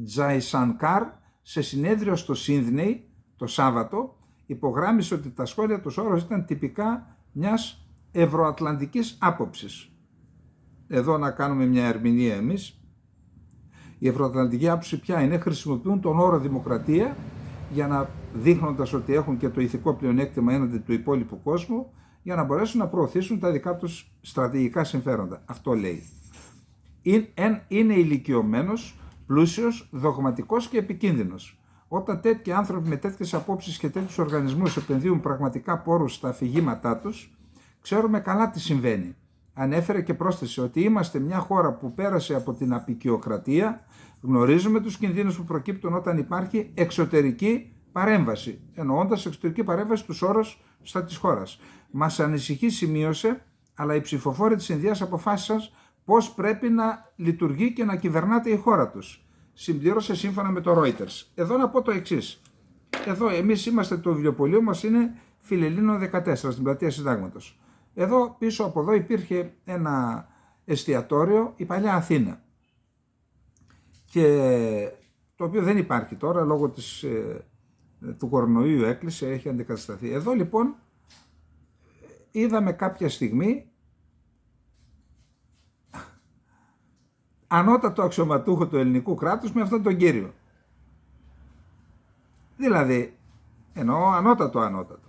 Τζαϊσανκάρ, σε συνέδριο στο Σίνδνεϊ το Σάββατο, υπογράμμισε ότι τα σχόλια του Σόρος ήταν τυπικά μιας ευρωατλαντικής άποψης. Εδώ να κάνουμε μια ερμηνεία εμείς. Η ευρωατλαντική άποψη ποια είναι? Χρησιμοποιούν τον όρο δημοκρατία για να, δείχνοντας ότι έχουν και το ηθικό πλεονέκτημα έναντι του υπόλοιπου κόσμου, για να μπορέσουν να προωθήσουν τα δικά τους στρατηγικά συμφέροντα. Αυτό λέει. Είναι ηλικιωμένος, πλούσιος, δογματικός και επικίνδυνος. Όταν τέτοιοι άνθρωποι με τέτοιες απόψεις και τέτοιους οργανισμούς επενδύουν πραγματικά πόρους στα αφηγήματά τους, ξέρουμε καλά τι συμβαίνει. Ανέφερε και πρόσθεσε ότι είμαστε μια χώρα που πέρασε από την αποικιοκρατία, γνωρίζουμε τους κινδύνους που προκύπτουν όταν υπάρχει εξωτερική παρέμβαση, εννοώντας εξωτερική παρέμβαση του Σόρος στα της χώρας. Μας ανησυχεί, σημείωσε, αλλά οι ψηφοφόροι της Ινδίας αποφάσισαν πώς πρέπει να λειτουργεί και να κυβερνάται η χώρα τους. Συμπλήρωσε σύμφωνα με το Reuters. Εδώ να πω το εξής. Εδώ εμείς είμαστε, το βιβλιοπωλείο μας είναι Φιλελλήνων 14 στην πλατεία Συντάγματος. Εδώ πίσω από εδώ υπήρχε ένα εστιατόριο, η παλιά Αθήνα, και το οποίο δεν υπάρχει τώρα λόγω του κορονοϊού, έκλεισε, έχει αντικατασταθεί. Εδώ λοιπόν είδαμε κάποια στιγμή ανώτατο αξιωματούχο του ελληνικού κράτους με αυτόν τον κύριο. Δηλαδή, εννοώ ανώτατο.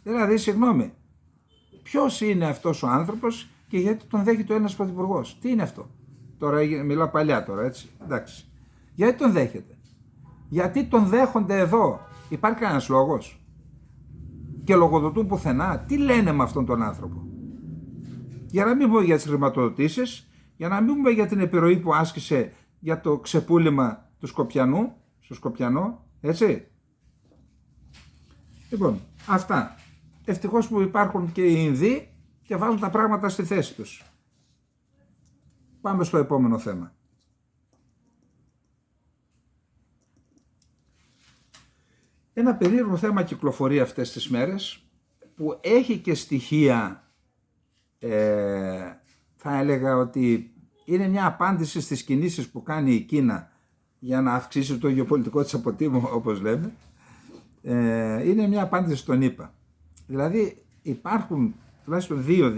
Δηλαδή, συγγνώμη, ποιος είναι αυτός ο άνθρωπος και γιατί τον δέχεται ο ένας πρωθυπουργός? Τι είναι αυτό? Τώρα μιλάω παλιά τώρα, έτσι. Εντάξει. Γιατί τον δέχεται? Γιατί τον δέχονται εδώ? Υπάρχει κανένας λόγος? Και λογοδοτούν πουθενά? Τι λένε με αυτόν τον άνθρωπο? Για να μην πούμε για τις χρηματοδοτήσεις, για να μην πούμε για την επιρροή που άσκησε για το ξεπούλημα του Σκοπιανού, στο Σκοπιανό, έτσι. Λοιπόν, αυτά. Ευτυχώς που υπάρχουν και οι Ινδοί και βάζουν τα πράγματα στη θέση τους. Πάμε στο επόμενο θέμα. Ένα περίεργο θέμα κυκλοφορεί αυτές τις μέρες που έχει και στοιχεία, θα έλεγα ότι είναι μια απάντηση στις κινήσεις που κάνει η Κίνα για να αυξήσει το γεωπολιτικό της αποτίμιο, όπως λέμε. Είναι μια απάντηση στον ΗΠΑ. Δηλαδή υπάρχουν τουλάχιστον δύο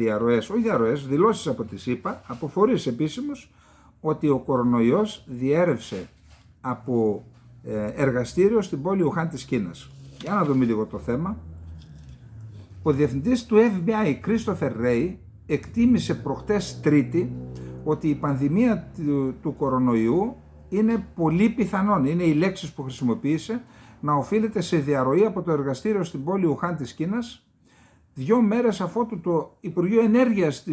δηλώσεις από τις ΗΠΑ, από φορείς επίσημους, ότι ο κορονοϊός διέρευσε από εργαστήριο στην πόλη Ουχάν της Κίνας. Για να δούμε λίγο το θέμα. Ο διευθυντής του FBI, Christopher Wray, εκτίμησε προχτές Τρίτη ότι η πανδημία του κορονοϊού είναι πολύ πιθανόν, είναι οι λέξεις που χρησιμοποίησε, να οφείλεται σε διαρροή από το εργαστήριο στην πόλη Ουχάν της Κίνας, 2 μέρες αφότου το Υπουργείο Ενέργειας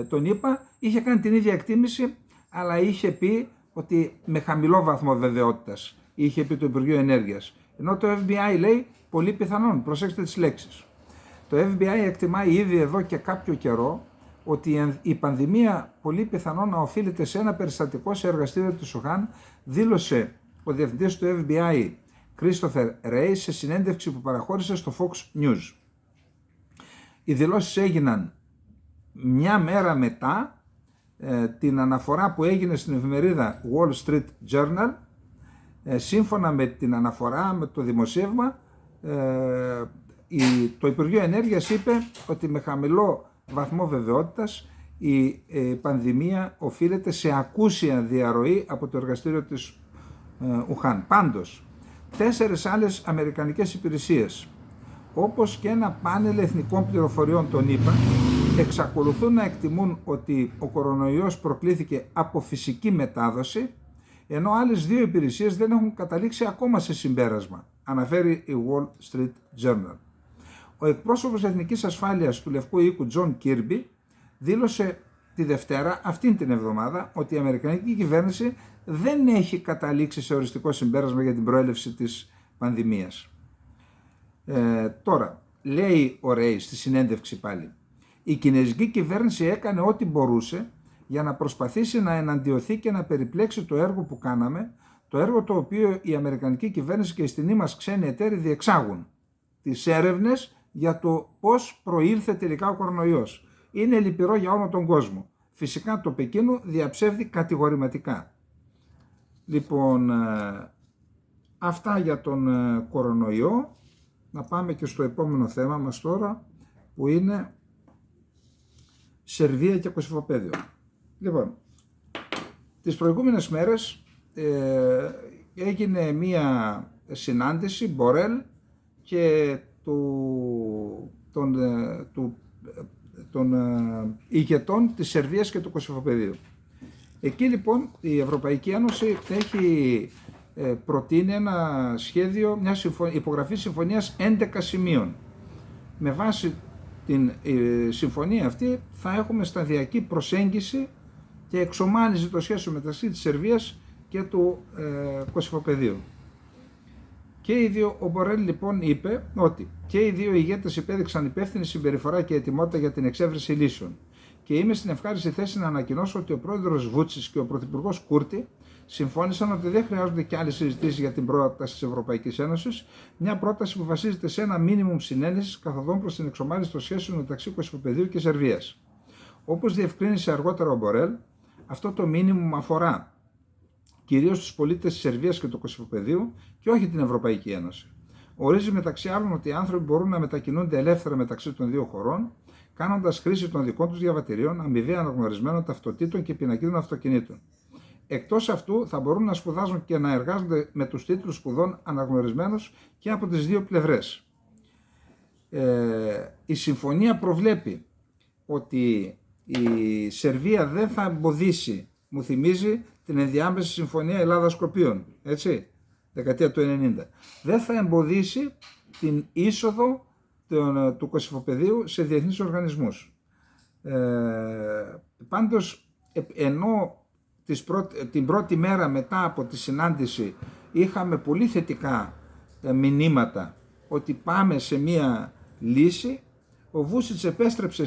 των ΗΠΑ είχε κάνει την ίδια εκτίμηση, αλλά είχε πει ότι με χαμηλό βαθμό βεβαιότητας, είχε πει το Υπουργείο Ενέργειας. Ενώ το FBI λέει πολύ πιθανόν, προσέξτε τις λέξεις. Το FBI εκτιμάει ήδη εδώ και κάποιο καιρό ότι η πανδημία πολύ πιθανόν να οφείλεται σε ένα περιστατικό σε εργαστήριο της Ουχάν, δήλωσε ο διευθυντής του FBI Christopher Wray σε συνέντευξη που παραχώρησε στο Fox News. Οι δηλώσεις έγιναν μια μέρα μετά την αναφορά που έγινε στην εφημερίδα Wall Street Journal. Σύμφωνα με την αναφορά, με το δημοσίευμα, το Υπουργείο Ενέργειας είπε ότι με χαμηλό βαθμό βεβαιότητας η πανδημία οφείλεται σε ακούσια διαρροή από το εργαστήριο της Ουχάν. Πάντως, 4 άλλες αμερικανικές υπηρεσίες, όπως και ένα πάνελ εθνικών πληροφοριών των ΗΠΑ, εξακολουθούν να εκτιμούν ότι ο κορονοϊός προκλήθηκε από φυσική μετάδοση, ενώ άλλες 2 υπηρεσίες δεν έχουν καταλήξει ακόμα σε συμπέρασμα, αναφέρει η Wall Street Journal. Ο εκπρόσωπος Εθνικής Ασφάλειας του Λευκού Οίκου, John Kirby, δήλωσε τη Δευτέρα, αυτήν την εβδομάδα, ότι η Αμερικανική κυβέρνηση δεν έχει καταλήξει σε οριστικό συμπέρασμα για την προέλευση της πανδημίας. Τώρα, λέει ο Ρέι στη συνέντευξη πάλι, η κινέζικη κυβέρνηση έκανε ό,τι μπορούσε για να προσπαθήσει να εναντιωθεί και να περιπλέξει το έργο που κάναμε, το έργο το οποίο η Αμερικανική κυβέρνηση και οι στενοί μας ξένοι εταίροι διεξάγουν. Τις έρευνες για το πώς προήλθε τελικά ο κορονοϊός. Είναι λυπηρό για όλο τον κόσμο. Φυσικά το Πεκίνο διαψεύδει κατηγορηματικά. Λοιπόν, αυτά για τον κορονοϊό. Να πάμε και στο επόμενο θέμα μας τώρα, που είναι Σερβία και Κωσυφοπαίδιο. Λοιπόν, τις προηγούμενες μέρες έγινε μία συνάντηση Μπορέλ και των ηγετών της Σερβίας και του Κωσυφοπαιδίου. Εκεί λοιπόν η Ευρωπαϊκή Ένωση έχει προτείνει ένα σχέδιο, μια υπογραφή συμφωνίας 11 σημείων. Με βάση την συμφωνία αυτή θα έχουμε σταδιακή προσέγγιση και εξομάλυνση των σχέσεων μεταξύ της Σερβίας και του Κωσυφοπαιδίου. Και οι δύο, ο Μπορέλ λοιπόν είπε ότι και οι δύο ηγέτες υπέδειξαν υπεύθυνη συμπεριφορά και ετοιμότητα για την εξέβρεση λύσεων. Και είμαι στην ευχάριστη θέση να ανακοινώσω ότι ο πρόεδρος Βούτσιτς και ο πρωθυπουργός Κούρτι συμφώνησαν ότι δεν χρειάζονται και άλλες συζητήσεις για την πρόταση της Ευρωπαϊκής Ένωσης, μια πρόταση που βασίζεται σε ένα μίνιμουμ συνένεσης καθοδόν προς την εξομάλυνση των σχέσεων μεταξύ Κωσυφοπαιδίου και Σερβίας. Όπως διευκρίνησε αργότερα ο Μπορέλ, αυτό το μίνιμουμ αφορά κυρίως τους πολίτες της Σερβίας και του Κωσυφοπαιδίου και όχι την Ευρωπαϊκή Ένωση. Ορίζει μεταξύ άλλων ότι οι άνθρωποι μπορούν να μετακινούνται ελεύθερα μεταξύ των δύο χωρών, κάνοντας χρήση των δικών τους διαβατηρίων, αμοιβαία αναγνωρισμένων ταυτοτήτων και πινακίδων αυτοκινήτων. Εκτός αυτού, θα μπορούν να σπουδάζουν και να εργάζονται με τους τίτλους σπουδών αναγνωρισμένους και από τις δύο πλευρές. Η συμφωνία προβλέπει ότι η Σερβία δεν θα εμποδίσει, μου θυμίζει την ενδιάμεση συμφωνία Ελλάδα-Σκοπίων, έτσι, δεκαετία του 90. Δεν θα εμποδίσει την είσοδο του Κωσυφοπαιδίου σε διεθνείς οργανισμούς. Πάντως, ενώ την πρώτη μέρα μετά από τη συνάντηση είχαμε πολύ θετικά μηνύματα ότι πάμε σε μία λύση, ο Βούσιτς επέστρεψε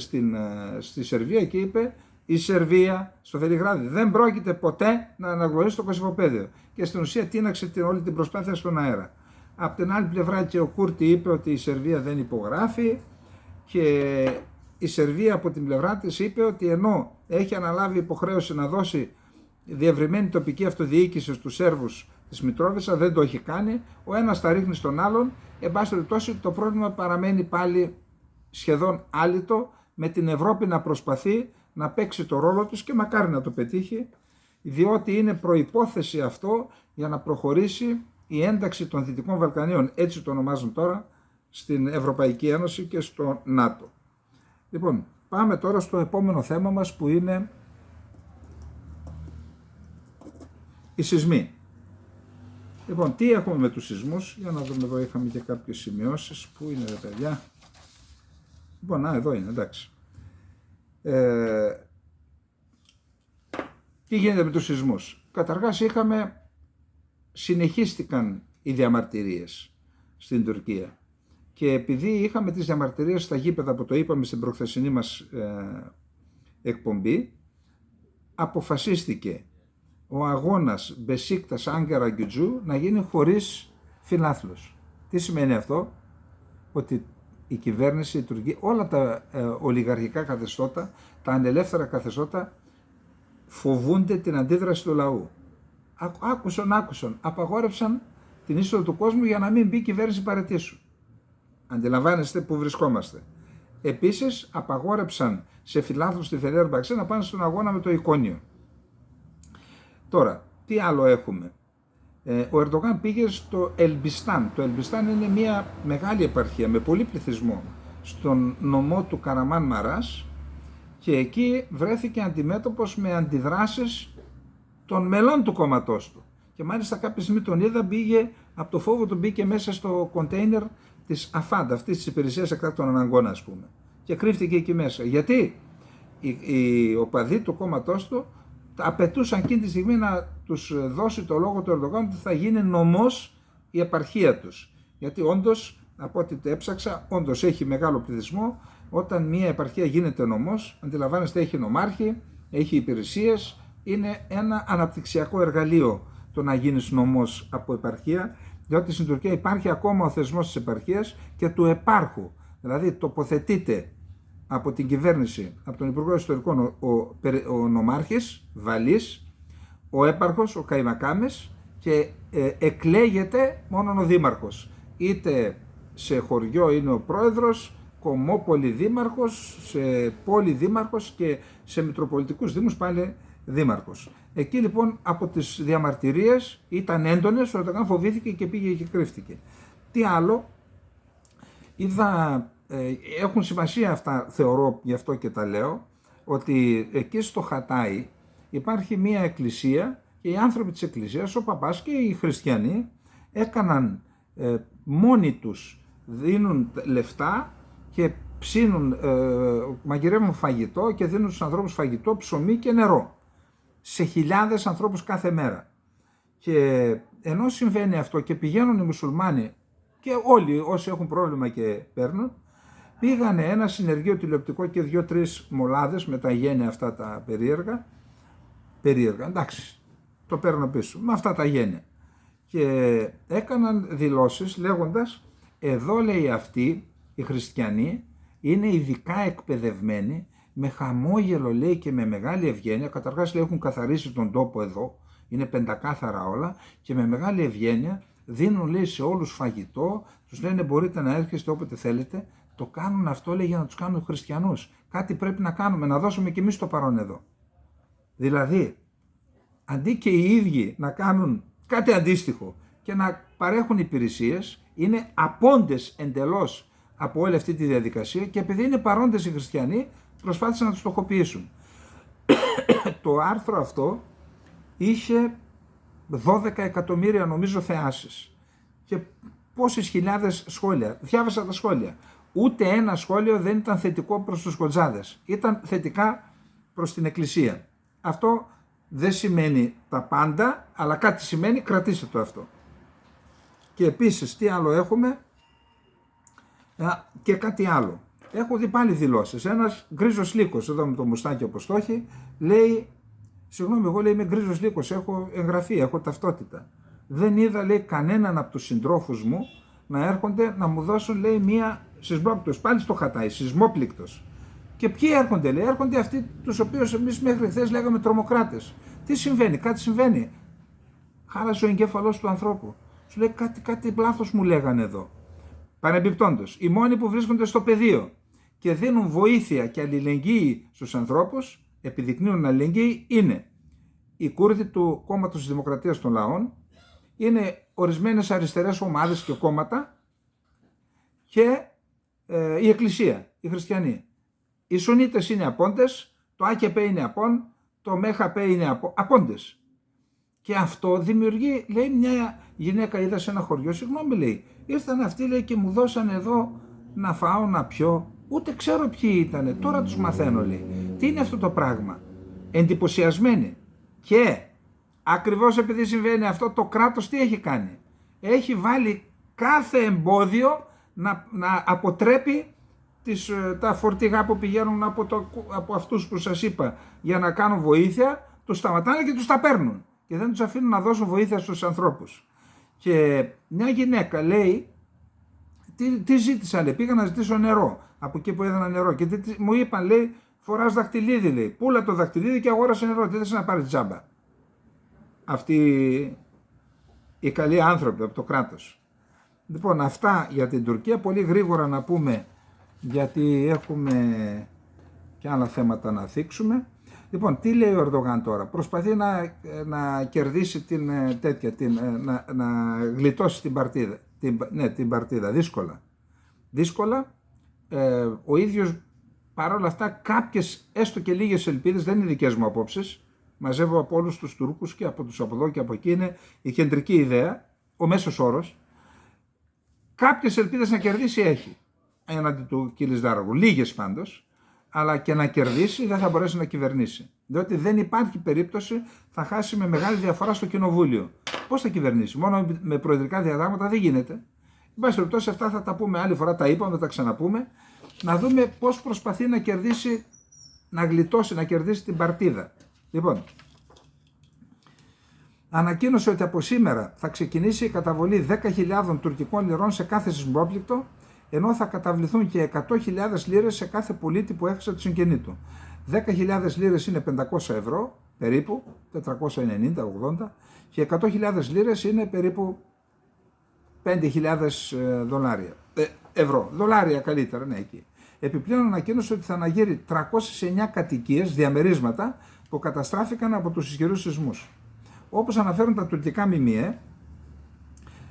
στη Σερβία και είπε: η Σερβία στο Βελιγράδι δεν πρόκειται ποτέ να αναγνωρίσει το Κωσυφοπαίδιο, και στην ουσία τίναξε όλη την προσπάθεια στον αέρα. Από την άλλη πλευρά και ο Κούρτι είπε ότι η Σερβία δεν υπογράφει, και η Σερβία από την πλευρά της είπε ότι ενώ έχει αναλάβει υποχρέωση να δώσει διευρυμένη τοπική αυτοδιοίκηση στους Σέρβους της Μητρόβιτσα, δεν το έχει κάνει, ο ένας τα ρίχνει στον άλλον. Εν πάση περιπτώσει, το πρόβλημα παραμένει πάλι σχεδόν άλυτο, με την Ευρώπη να προσπαθεί να παίξει το ρόλο τους, και μακάρι να το πετύχει, διότι είναι προϋπόθεση αυτό για να προχωρήσει η ένταξη των Δυτικών Βαλκανίων, έτσι το ονομάζουν τώρα, στην Ευρωπαϊκή Ένωση και στο ΝΑΤΟ. Λοιπόν, πάμε τώρα στο επόμενο θέμα μας, που είναι οι σεισμοί. Λοιπόν, τι έχουμε με τους σεισμούς? Για να δούμε, εδώ είχαμε και κάποιες σημειώσεις. Πού είναι, ρε παιδιά? Λοιπόν, εδώ είναι, εντάξει. Τι γίνεται με τους σεισμούς? Καταρχάς συνεχίστηκαν οι διαμαρτυρίες στην Τουρκία, και επειδή είχαμε τις διαμαρτυρίες στα γήπεδα, που το είπαμε στην προχθεσινή μας εκπομπή, αποφασίστηκε ο αγώνας Μπεσίκτας Άγκαρα Γκιουτζού να γίνει χωρίς φιλάθλους. Τι σημαίνει αυτό? Ότι η κυβέρνηση, η Τουρκία, όλα τα ολιγαρχικά καθεστώτα, τα ανελεύθερα καθεστώτα φοβούνται την αντίδραση του λαού. Άκουσαν, απαγόρεψαν την είσοδο του κόσμου για να μην μπει η κυβέρνηση παρετήσου. Αντιλαμβάνεστε που βρισκόμαστε. Επίσης, απαγόρεψαν σε φιλάθλους στη Φενέρμπαξε να πάνε στον αγώνα με το Εικόνιο. Τώρα, τι άλλο έχουμε? Ο Ερντογάν πήγε στο Ελμπιστάν. Το Ελμπιστάν είναι μια μεγάλη επαρχία με πολύ πληθυσμό στον νομό του Καραμάν Μαράς, και εκεί βρέθηκε αντιμέτωπος με αντιδράσεις των μελών του κόμματός του. Και μάλιστα κάποια στιγμή τον είδα, από το φόβο του μπήκε μέσα στο κοντέινερ της ΑΦΑΝΤ, αυτής της υπηρεσίας εκτάκτων αναγκών, ας πούμε, και κρύφτηκε εκεί μέσα. Γιατί οι οπαδοί του κόμματός του απαιτούσαν εκείνη τη στιγμή να τους δώσει το λόγο του Ερντογάν ότι θα γίνει νομός η επαρχία τους. Γιατί όντως, από ό,τι το έψαξα, όντως έχει μεγάλο πληθυσμό. Όταν μια επαρχία γίνεται νομός, αντιλαμβάνεστε, έχει νομάρχη, έχει υπηρεσίες, είναι ένα αναπτυξιακό εργαλείο το να γίνεις νομός από επαρχία, διότι στην Τουρκία υπάρχει ακόμα ο θεσμός της επαρχίας και του επάρχου. Δηλαδή τοποθετείται από την κυβέρνηση, από τον Υπουργό Ιστορικών, ο νομάρχης, Βαλής, ο έπαρχος, ο καϊμακάμες, και εκλέγεται μόνο ο δήμαρχος. Είτε σε χωριό είναι ο πρόεδρος, κομμόπολη δήμαρχος, σε πόλη δήμαρχος, και σε μητροπολιτικούς δήμους πάλι δήμαρχος. Εκεί λοιπόν από τις διαμαρτυρίες ήταν έντονες, ο Ερντογάν φοβήθηκε και πήγε και κρύφτηκε. Τι άλλο? Έχουν σημασία αυτά, θεωρώ, γι' αυτό και τα λέω, ότι εκεί στο Χατάι υπάρχει μία εκκλησία, και οι άνθρωποι της εκκλησίας, ο παπάς και οι χριστιανοί, έκαναν μόνοι τους, δίνουν λεφτά και ψήνουν, μαγειρεύουν φαγητό και δίνουν στους ανθρώπους φαγητό, ψωμί και νερό, σε χιλιάδες ανθρώπους κάθε μέρα. Και ενώ συμβαίνει αυτό και πηγαίνουν οι μουσουλμάνοι και όλοι όσοι έχουν πρόβλημα και παίρνουν, πήγανε ένα συνεργείο τηλεοπτικό και 2-3 μολάδες με τα γένεια αυτά τα περίεργα, εντάξει, το παίρνω πίσω, με αυτά τα γένεια, και έκαναν δηλώσεις λέγοντας: εδώ, λέει, αυτοί οι χριστιανοί είναι ειδικά εκπαιδευμένοι, με χαμόγελο, λέει, και με μεγάλη ευγένεια. Καταρχάς, λέει, έχουν καθαρίσει τον τόπο εδώ, είναι πεντακάθαρα όλα, και με μεγάλη ευγένεια δίνουν, λέει, σε όλους φαγητό, τους λένε μπορείτε να έρχεστε όποτε θέλετε. Το κάνουν αυτό, λέει, για να τους κάνουν χριστιανούς. Κάτι πρέπει να κάνουμε, να δώσουμε κι εμείς το παρόν εδώ. Δηλαδή, αντί και οι ίδιοι να κάνουν κάτι αντίστοιχο και να παρέχουν υπηρεσίες, είναι απόντες εντελώς από όλη αυτή τη διαδικασία, και επειδή είναι παρόντες οι χριστιανοί, προσπάθησαν να τους στοχοποιήσουν. Το άρθρο αυτό είχε 12 εκατομμύρια, νομίζω, θεάσεις και πόσες χιλιάδες σχόλια. Διάβασα τα σχόλια. Ούτε ένα σχόλιο δεν ήταν θετικό προς τους Χοτζάδες. Ήταν θετικά προς την Εκκλησία. Αυτό δεν σημαίνει τα πάντα, αλλά κάτι σημαίνει, κρατήστε το αυτό. Και επίσης, τι άλλο έχουμε, και κάτι άλλο. Έχω δει πάλι δηλώσεις. Ένας γκρίζος λύκος, εδώ με το μουστάκι όπως το έχει, λέει, συγγνώμη, εγώ λέει είμαι γκρίζος λύκος, έχω εγγραφή, έχω ταυτότητα. Δεν είδα, λέει, κανέναν από τους συντρόφους μου να έρχονται να μου δώσουν, λέει, μία σεισμόπληκτος, πάλι στο χατάει, σεισμόπληκτος. Και ποιοι έρχονται, λέει, έρχονται αυτοί τους οποίους εμείς μέχρι χθες λέγαμε τρομοκράτες. Τι συμβαίνει, κάτι συμβαίνει. Χάλασε ο εγκέφαλός του ανθρώπου. Σου λέει κάτι λάθος μου λέγανε εδώ. Παρεμπιπτόντως, οι μόνοι που βρίσκονται στο πεδίο και δίνουν βοήθεια και αλληλεγγύη στους ανθρώπους, επιδεικνύουν αλληλεγγύη, είναι οι Κούρδοι του Κόμματος της Δημοκρατίας των Λαών, είναι ορισμένες αριστερές ομάδες και κόμματα και η Εκκλησία, οι χριστιανοί. Οι Σουνίτες είναι απόντες, το ΑΚΠ είναι απόν, το ΜΕΧΑΠ είναι απόντες. Και αυτό δημιουργεί, λέει, μια γυναίκα είδα σε ένα χωριό, συγγνώμη, λέει, ήρθαν αυτοί, λέει, και μου δώσαν εδώ να φάω, να πιω, ούτε ξέρω ποιοι ήτανε, τώρα τους μαθαίνω, λέει. Τι είναι αυτό το πράγμα? Εντυπωσιασμένοι. Και ακριβώς επειδή συμβαίνει αυτό, το κράτος τι έχει κάνει? Έχει βάλει κάθε εμπόδιο να αποτρέπει τα φορτηγά που πηγαίνουν από αυτούς που σας είπα για να κάνουν βοήθεια, τους σταματάνε και τους τα παίρνουν και δεν τους αφήνουν να δώσουν βοήθεια στους ανθρώπους. Και μια γυναίκα λέει, τι ζήτησα, λέει, πήγα να ζητήσω νερό από εκεί που έδωνα νερό και μου είπαν, λέει, φοράς δαχτυλίδι, λέει, πούλα το δαχτυλίδι και αγόρασε νερό, τι θες να πάρεις τζάμπα? Αυτοί οι καλοί άνθρωποι από το κράτος. Λοιπόν, αυτά για την Τουρκία, πολύ γρήγορα να πούμε, γιατί έχουμε και άλλα θέματα να θίξουμε. Λοιπόν, τι λέει ο Ερντογάν τώρα? Προσπαθεί να κερδίσει να γλιτώσει την παρτίδα. Την παρτίδα, δύσκολα. Ο ίδιος παρόλα αυτά κάποιες έστω και λίγες ελπίδες, δεν είναι δικές μου απόψεις, μαζεύω από όλους τους Τούρκους και από τους από εδώ και από εκεί, είναι η κεντρική ιδέα, ο μέσος όρος, κάποιες ελπίδες να κερδίσει έχει έναντι του Κιλισδάρογλου, λίγες πάντως, αλλά και να κερδίσει δεν θα μπορέσει να κυβερνήσει. Διότι δεν υπάρχει περίπτωση, θα χάσει με μεγάλη διαφορά στο κοινοβούλιο. Πώς θα κυβερνήσει? Μόνο με προεδρικά διατάγματα δεν γίνεται. Εν πάση περιπτώσει, αυτά θα τα πούμε άλλη φορά, τα είπαμε, θα τα ξαναπούμε. Να δούμε πώς προσπαθεί να κερδίσει, να γλιτώσει, να κερδίσει την παρτίδα. Λοιπόν, ανακοίνωσε ότι από σήμερα θα ξεκινήσει η καταβολή 10.000 τουρκικών λιρών σε κάθε σεισμόπληκτο, ενώ θα καταβληθούν και 100.000 λίρες σε κάθε πολίτη που έχασε το συγγενή του. 10.000 λίρες είναι 500 ευρώ, περίπου, 490-80, και 100.000 λίρες είναι περίπου 5.000 δολάρια. Ευρώ, δολάρια καλύτερα, ναι, εκεί. Επιπλέον ανακοίνωσε ότι θα αναγείρει 309 κατοικίες, διαμερίσματα, που καταστράφηκαν από τους ισχυρούς σεισμούς. Όπως αναφέρουν τα τουρκικά ΜΜΕ,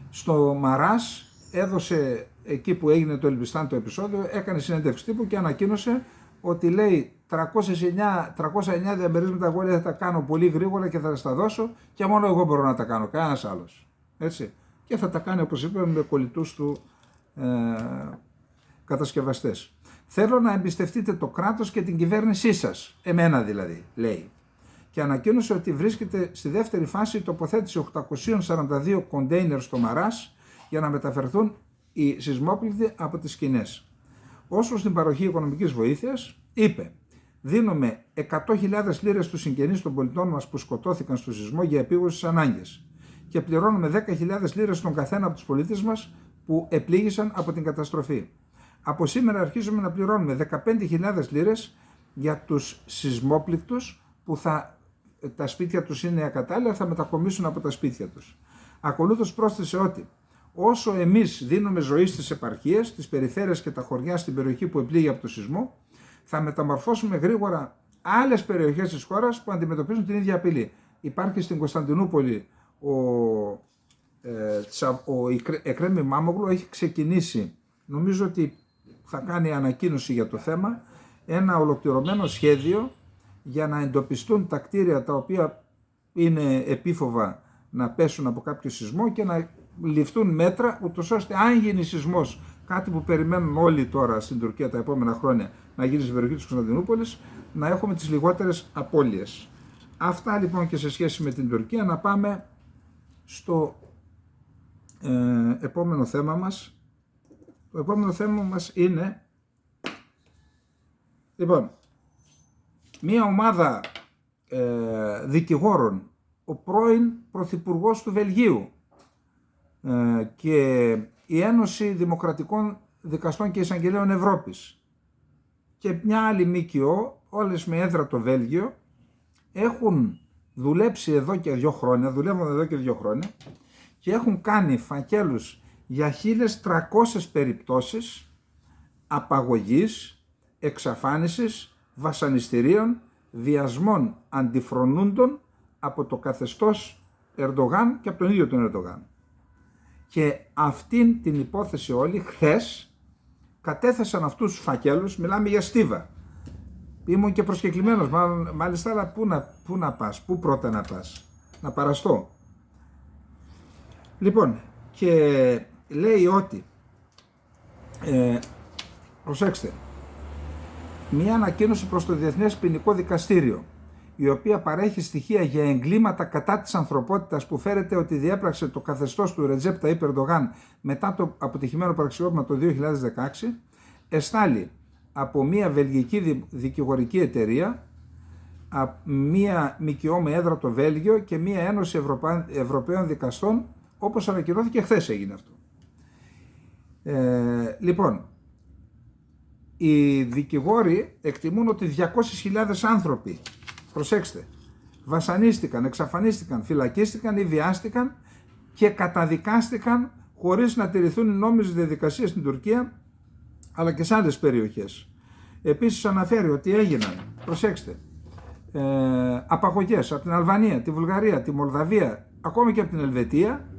στο Μαράς έδωσε, εκεί που έγινε το Ελμπιστάν το επεισόδιο, έκανε συνέντευξη τύπου και ανακοίνωσε ότι, λέει, 309 διαμερίσματα εγώ, λέει, θα τα κάνω πολύ γρήγορα και θα τα δώσω και μόνο εγώ μπορώ να τα κάνω, κανένας άλλος. Έτσι. Και θα τα κάνει, όπως είπαμε, με κολλητούς του κατασκευαστές. Θέλω να εμπιστευτείτε το κράτος και την κυβέρνησή σας, εμένα δηλαδή, λέει. Και ανακοίνωσε ότι βρίσκεται στη δεύτερη φάση η τοποθέτηση 842 κοντέινερ στο Μαράς για να μεταφερθούν οι σεισμόπληκτοι από τις σκηνές. Όσο στην παροχή οικονομικής βοήθειας, είπε, δίνουμε 100.000 λίρες στους συγγενείς των πολιτών μας που σκοτώθηκαν στο σεισμό για επίγουσες ανάγκες και πληρώνουμε 10.000 λίρες στον καθένα από τους πολίτες μας που επλήγησαν από την καταστροφή. Από σήμερα αρχίζουμε να πληρώνουμε 15.000 λίρες για τους σεισμόπληκτους που τα σπίτια τους είναι ακατάλληλα, θα μετακομίσουν από τα σπίτια τους. Ακολούθως πρόσθεσε ότι όσο εμείς δίνουμε ζωή στις επαρχίες, στις περιφέρειες και τα χωριά στην περιοχή που επλήγει από το σεισμό, θα μεταμορφώσουμε γρήγορα άλλες περιοχές της χώρας που αντιμετωπίζουν την ίδια απειλή. Υπάρχει στην Κωνσταντινούπολη ο Εκρέμ Μάμογλου, έχει ξεκινήσει, νομίζω ότι θα κάνει ανακοίνωση για το θέμα, ένα ολοκληρωμένο σχέδιο για να εντοπιστούν τα κτίρια τα οποία είναι επίφοβα να πέσουν από κάποιο σεισμό και να ληφθούν μέτρα, ούτως ώστε αν γίνει σεισμός κάτι που περιμένουν όλοι τώρα στην Τουρκία τα επόμενα χρόνια να γίνει στην περιοχή της Κωνσταντινούπολης, να έχουμε τις λιγότερες απώλειες. Αυτά λοιπόν και σε σχέση με την Τουρκία. Να πάμε στο επόμενο θέμα μας. Το επόμενο θέμα μας είναι, λοιπόν, μία ομάδα δικηγόρων, ο πρώην Πρωθυπουργός του Βελγίου και η Ένωση Δημοκρατικών Δικαστών και Εισαγγελέων Ευρώπης και μια άλλη ΜΚΟ, όλες με έδρα το Βέλγιο, έχουν δουλέψει εδώ και 2 χρόνια, δουλεύουν εδώ και 2 χρόνια και έχουν κάνει φακέλους για 1.300 περιπτώσεις απαγωγής, εξαφάνισης, βασανιστήριων, βιασμών αντιφρονούντων από το καθεστώς Ερντογάν και από τον ίδιο τον Ερντογάν. Και αυτήν την υπόθεση όλοι χθες κατέθεσαν αυτούς τους φακέλους, μιλάμε για στίβα. Ήμουν και προσκεκλημένος, μάλιστα, αλλά πού να πας, πού πρώτα να πας, να παραστώ. Λοιπόν, και λέει ότι, προσέξτε, μία ανακοίνωση προς το Διεθνές Ποινικό Δικαστήριο, η οποία παρέχει στοιχεία για εγκλήματα κατά της ανθρωπότητας που φέρεται ότι διέπραξε το καθεστώς του Ρετζέπ Ταΐπ Ερντογάν μετά το αποτυχημένο πραξικόπημα το 2016, εστάλει από μία βελγική δικηγορική εταιρεία, μία ΜΚΟ με έδρα το Βέλγιο και μία Ένωση Ευρωπαίων Δικαστών, όπως ανακοινώθηκε χθες έγινε αυτό. Λοιπόν, οι δικηγόροι εκτιμούν ότι 200.000 άνθρωποι, προσέξτε, βασανίστηκαν, εξαφανίστηκαν, φυλακίστηκαν ή βιάστηκαν και καταδικάστηκαν χωρίς να τηρηθούν οι νόμιμες διαδικασίες στην Τουρκία αλλά και σε άλλες περιοχές. Επίσης αναφέρει ότι έγιναν, προσέξτε, απαγωγές από την Αλβανία, τη Βουλγαρία, τη Μολδαβία, ακόμη και από την Ελβετία.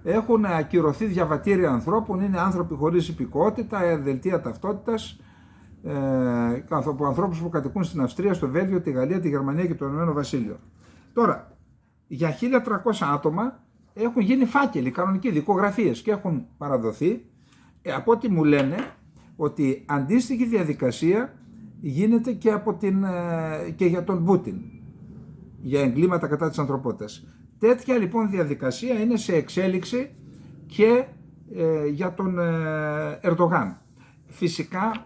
Έχουν ακυρωθεί διαβατήρια ανθρώπων, είναι άνθρωποι χωρίς υπηκότητα, δελτία ταυτότητας, από ανθρώπους που κατοικούν στην Αυστρία, στο Βέλγιο, τη Γαλλία, τη Γερμανία και το Ηνωμένο Βασίλειο. Τώρα, για 1.300 άτομα έχουν γίνει φάκελοι, κανονικοί δικογραφίες και έχουν παραδοθεί. Από ό,τι μου λένε, ότι αντίστοιχη διαδικασία γίνεται και για τον Πούτιν, για εγκλήματα κατά της ανθρωπότητας. Τέτοια λοιπόν διαδικασία είναι σε εξέλιξη και για τον Ερντογάν. Φυσικά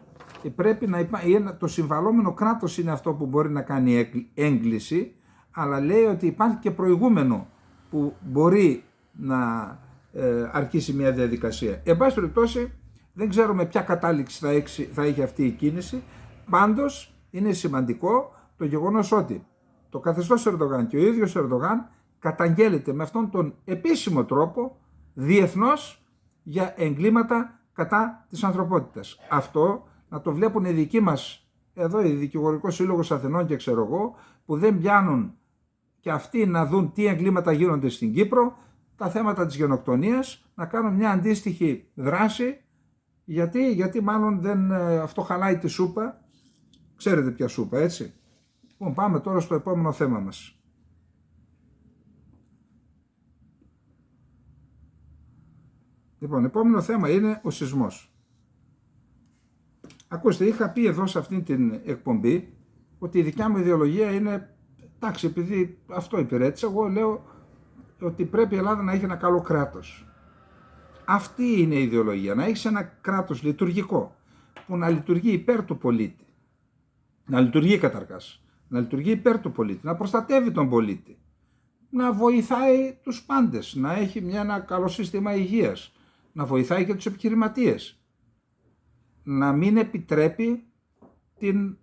πρέπει να υπάρχει, το συμβαλόμενο κράτος είναι αυτό που μπορεί να κάνει έγκληση, αλλά λέει ότι υπάρχει και προηγούμενο που μπορεί να αρχίσει μια διαδικασία. Εν πάση περιπτώσει, δεν ξέρουμε ποια κατάληξη θα έχει αυτή η κίνηση. Πάντως είναι σημαντικό το γεγονός ότι το καθεστώς Ερντογάν και ο ίδιος Ερντογάν καταγγέλλεται με αυτόν τον επίσημο τρόπο διεθνώς για εγκλήματα κατά της ανθρωπότητας. Αυτό να το βλέπουν οι δικοί μας, εδώ η Δικηγορικός Σύλλογος Αθηνών και ξέρω εγώ, που δεν πιάνουν και αυτοί να δουν τι εγκλήματα γίνονται στην Κύπρο, τα θέματα της γενοκτονίας, να κάνουν μια αντίστοιχη δράση. Γιατί μάλλον αυτό χαλάει τη σούπα. Ξέρετε ποια σούπα, έτσι. Λοιπόν, πάμε τώρα στο επόμενο θέμα μας. Λοιπόν, επόμενο θέμα είναι ο σεισμός. Ακούστε, είχα πει εδώ σε αυτή την εκπομπή ότι η δικιά μου ιδεολογία είναι, εντάξει, επειδή αυτό υπηρέτησα, εγώ λέω ότι πρέπει η Ελλάδα να έχει ένα καλό κράτος. Αυτή είναι η ιδεολογία, να έχεις ένα κράτος λειτουργικό, που να λειτουργεί υπέρ του πολίτη. Να λειτουργεί καταρχάς, να λειτουργεί υπέρ του πολίτη, να προστατεύει τον πολίτη, να βοηθάει τους πάντες, να έχει ένα καλό σύστημα υγείας, να βοηθάει και τους επιχειρηματίες, να μην επιτρέπει την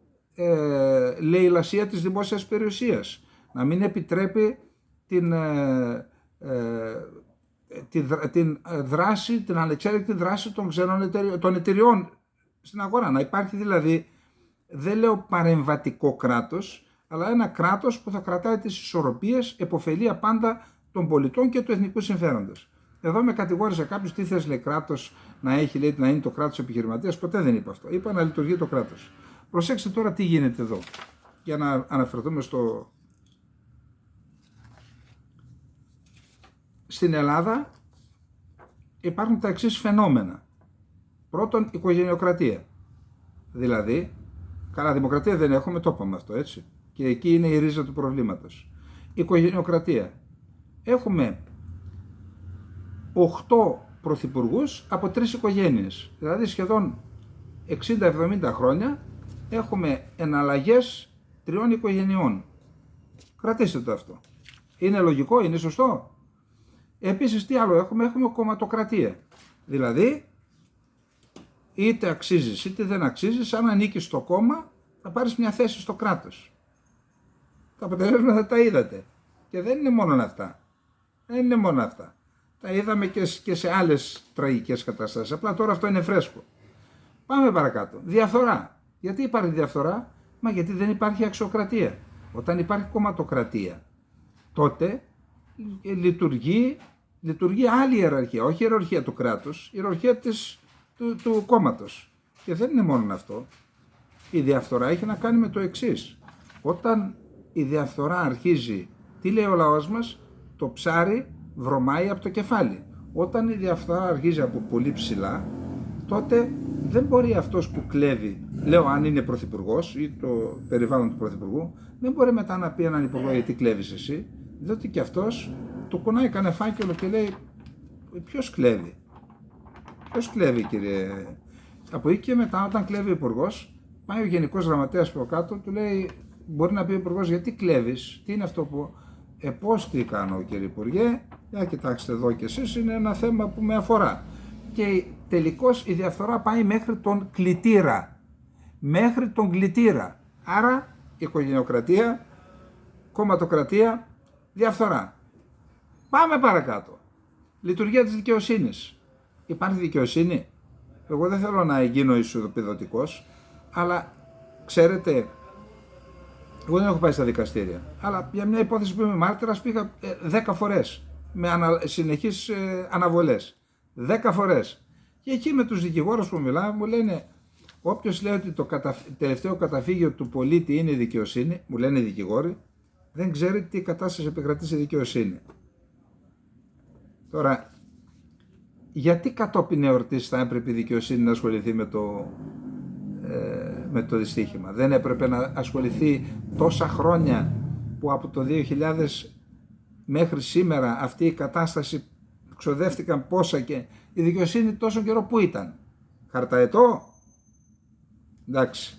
λαιλασία της δημόσιας περιουσίας, να μην επιτρέπει την δράση, την ανεξέλεγκτη δράση των ξένων των εταιριών στην αγορά. Να υπάρχει δηλαδή, δεν λέω παρεμβατικό κράτος, αλλά ένα κράτος που θα κρατάει τις ισορροπίες, επωφελία πάντα των πολιτών και του εθνικού συμφέροντος. Εδώ με κατηγόρησε κάποιος, τι θες λέει κράτος να έχει, λέει να είναι το κράτος επιχειρηματίας. Ποτέ δεν είπα αυτό. Είπα να λειτουργεί το κράτος. Προσέξτε τώρα τι γίνεται εδώ, για να αναφερθούμε στην Ελλάδα υπάρχουν τα εξής φαινόμενα. Πρώτον, οικογενειοκρατία. Δηλαδή, καλά, δημοκρατία δεν έχουμε, το είπαμε αυτό, έτσι. Και εκεί είναι η ρίζα του προβλήματος. Οικογενειοκρατία. Έχουμε 8 πρωθυπουργούς από 3 οικογένειες. Δηλαδή σχεδόν 60-70 χρόνια έχουμε εναλλαγές 3 οικογενειών. Κρατήστε το αυτό. Είναι λογικό, είναι σωστό. Επίσης τι άλλο έχουμε, έχουμε κομματοκρατία. Δηλαδή είτε αξίζεις είτε δεν αξίζεις, αν ανήκεις στο κόμμα θα πάρεις μια θέση στο κράτος. Τα αποτελέσματα τα είδατε. Και δεν είναι μόνο αυτά. Δεν είναι μόνο αυτά. Τα είδαμε και σε άλλες τραγικές καταστάσεις. Απλά τώρα αυτό είναι φρέσκο. Πάμε παρακάτω. Διαφθορά. Γιατί υπάρχει διαφθορά? Μα γιατί δεν υπάρχει αξιοκρατία. Όταν υπάρχει κομματοκρατία, τότε λειτουργεί άλλη ιεραρχία. Όχι η ιεραρχία του κράτους, η ιεραρχία του κόμματος. Και δεν είναι μόνο αυτό. Η διαφθορά έχει να κάνει με το εξής. Όταν η διαφθορά αρχίζει, τι λέει ο λαός μας? Το ψάρι βρωμάει από το κεφάλι. Όταν η διαφθορά αρχίζει από πολύ ψηλά, τότε δεν μπορεί αυτός που κλέβει, λέω αν είναι πρωθυπουργός ή το περιβάλλον του πρωθυπουργού, δεν μπορεί μετά να πει έναν υπουργό γιατί κλέβεις εσύ, διότι και αυτός του κουνάει κανένα φάκελο και λέει ποιος κλέβει? Ποιος κλέβει, κύριε? Από εκεί και μετά, όταν κλέβει ο υπουργός, πάει ο γενικός γραμματέας από κάτω, του λέει, μπορεί να πει ο υπουργός γιατί κλέβεις, τι είναι αυτό που... Πώς τι κάνω, κύριε Υπουργέ? Για κοιτάξτε εδώ κι εσείς, είναι ένα θέμα που με αφορά. Και τελικώς η διαφθορά πάει μέχρι τον κλητήρα. Μέχρι τον κλητήρα. Άρα οικογενειοκρατία, κομματοκρατία, διαφθορά. Πάμε παρακάτω. Λειτουργία της δικαιοσύνης. Υπάρχει δικαιοσύνη? Εγώ δεν θέλω να γίνω ισοπεδωτικός, αλλά ξέρετε, εγώ δεν έχω πάει στα δικαστήρια, αλλά για μια υπόθεση που είμαι μάρτυρας πήγα 10 φορές με συνεχείς αναβολές. 10 φορές. Και εκεί με τους δικηγόρους που μιλάμε μου λένε, όποιος λέει ότι το τελευταίο καταφύγιο του πολίτη είναι η δικαιοσύνη, μου λένε οι δικηγόροι, δεν ξέρει τι κατάσταση επικρατεί σε δικαιοσύνη. Τώρα, γιατί κατόπιν εορτής θα έπρεπε η δικαιοσύνη να ασχοληθεί με το δυστύχημα? Δεν έπρεπε να ασχοληθεί τόσα χρόνια που από το 2000 μέχρι σήμερα αυτή η κατάσταση ξοδεύτηκαν πόσα και η δικαιοσύνη τόσο καιρό που ήταν? Χαρταετό? Εντάξει.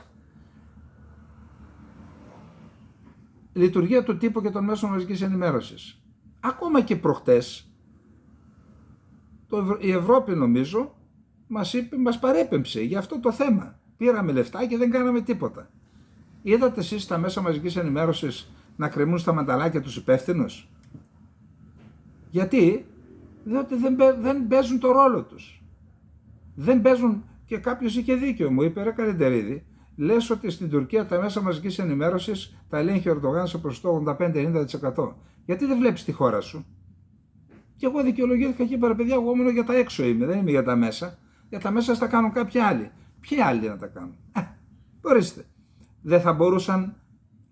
Λειτουργία του τύπου και των μέσων μαζικής ενημέρωσης. Ακόμα και προχτές η Ευρώπη νομίζω μας παρέπεμψε για αυτό το θέμα. Πήραμε λεφτά και δεν κάναμε τίποτα. Είδατε εσείς τα μέσα μαζικής ενημέρωσης να κρεμούν στα μανταλάκια τους υπεύθυνους? Γιατί? Διότι δεν παίζουν το ρόλο τους. Δεν παίζουν, και κάποιος είχε δίκιο, μου είπε, ρε Καλεντερίδη, λες ότι στην Τουρκία τα μέσα μαζικής ενημέρωσης τα ελέγχει ο Ερντογάν σε ποσοστό 85-90%. Γιατί δεν βλέπεις τη χώρα σου? Και εγώ δικαιολογήθηκα και είπα, ρε παιδιά, εγώ μόνο για τα έξω είμαι, δεν είμαι για τα μέσα. Για τα μέσα θα κάνουν κάποιοι άλλοι. Ποιοι άλλοι να τα κάνουν? Ορίστε. Δεν θα μπορούσαν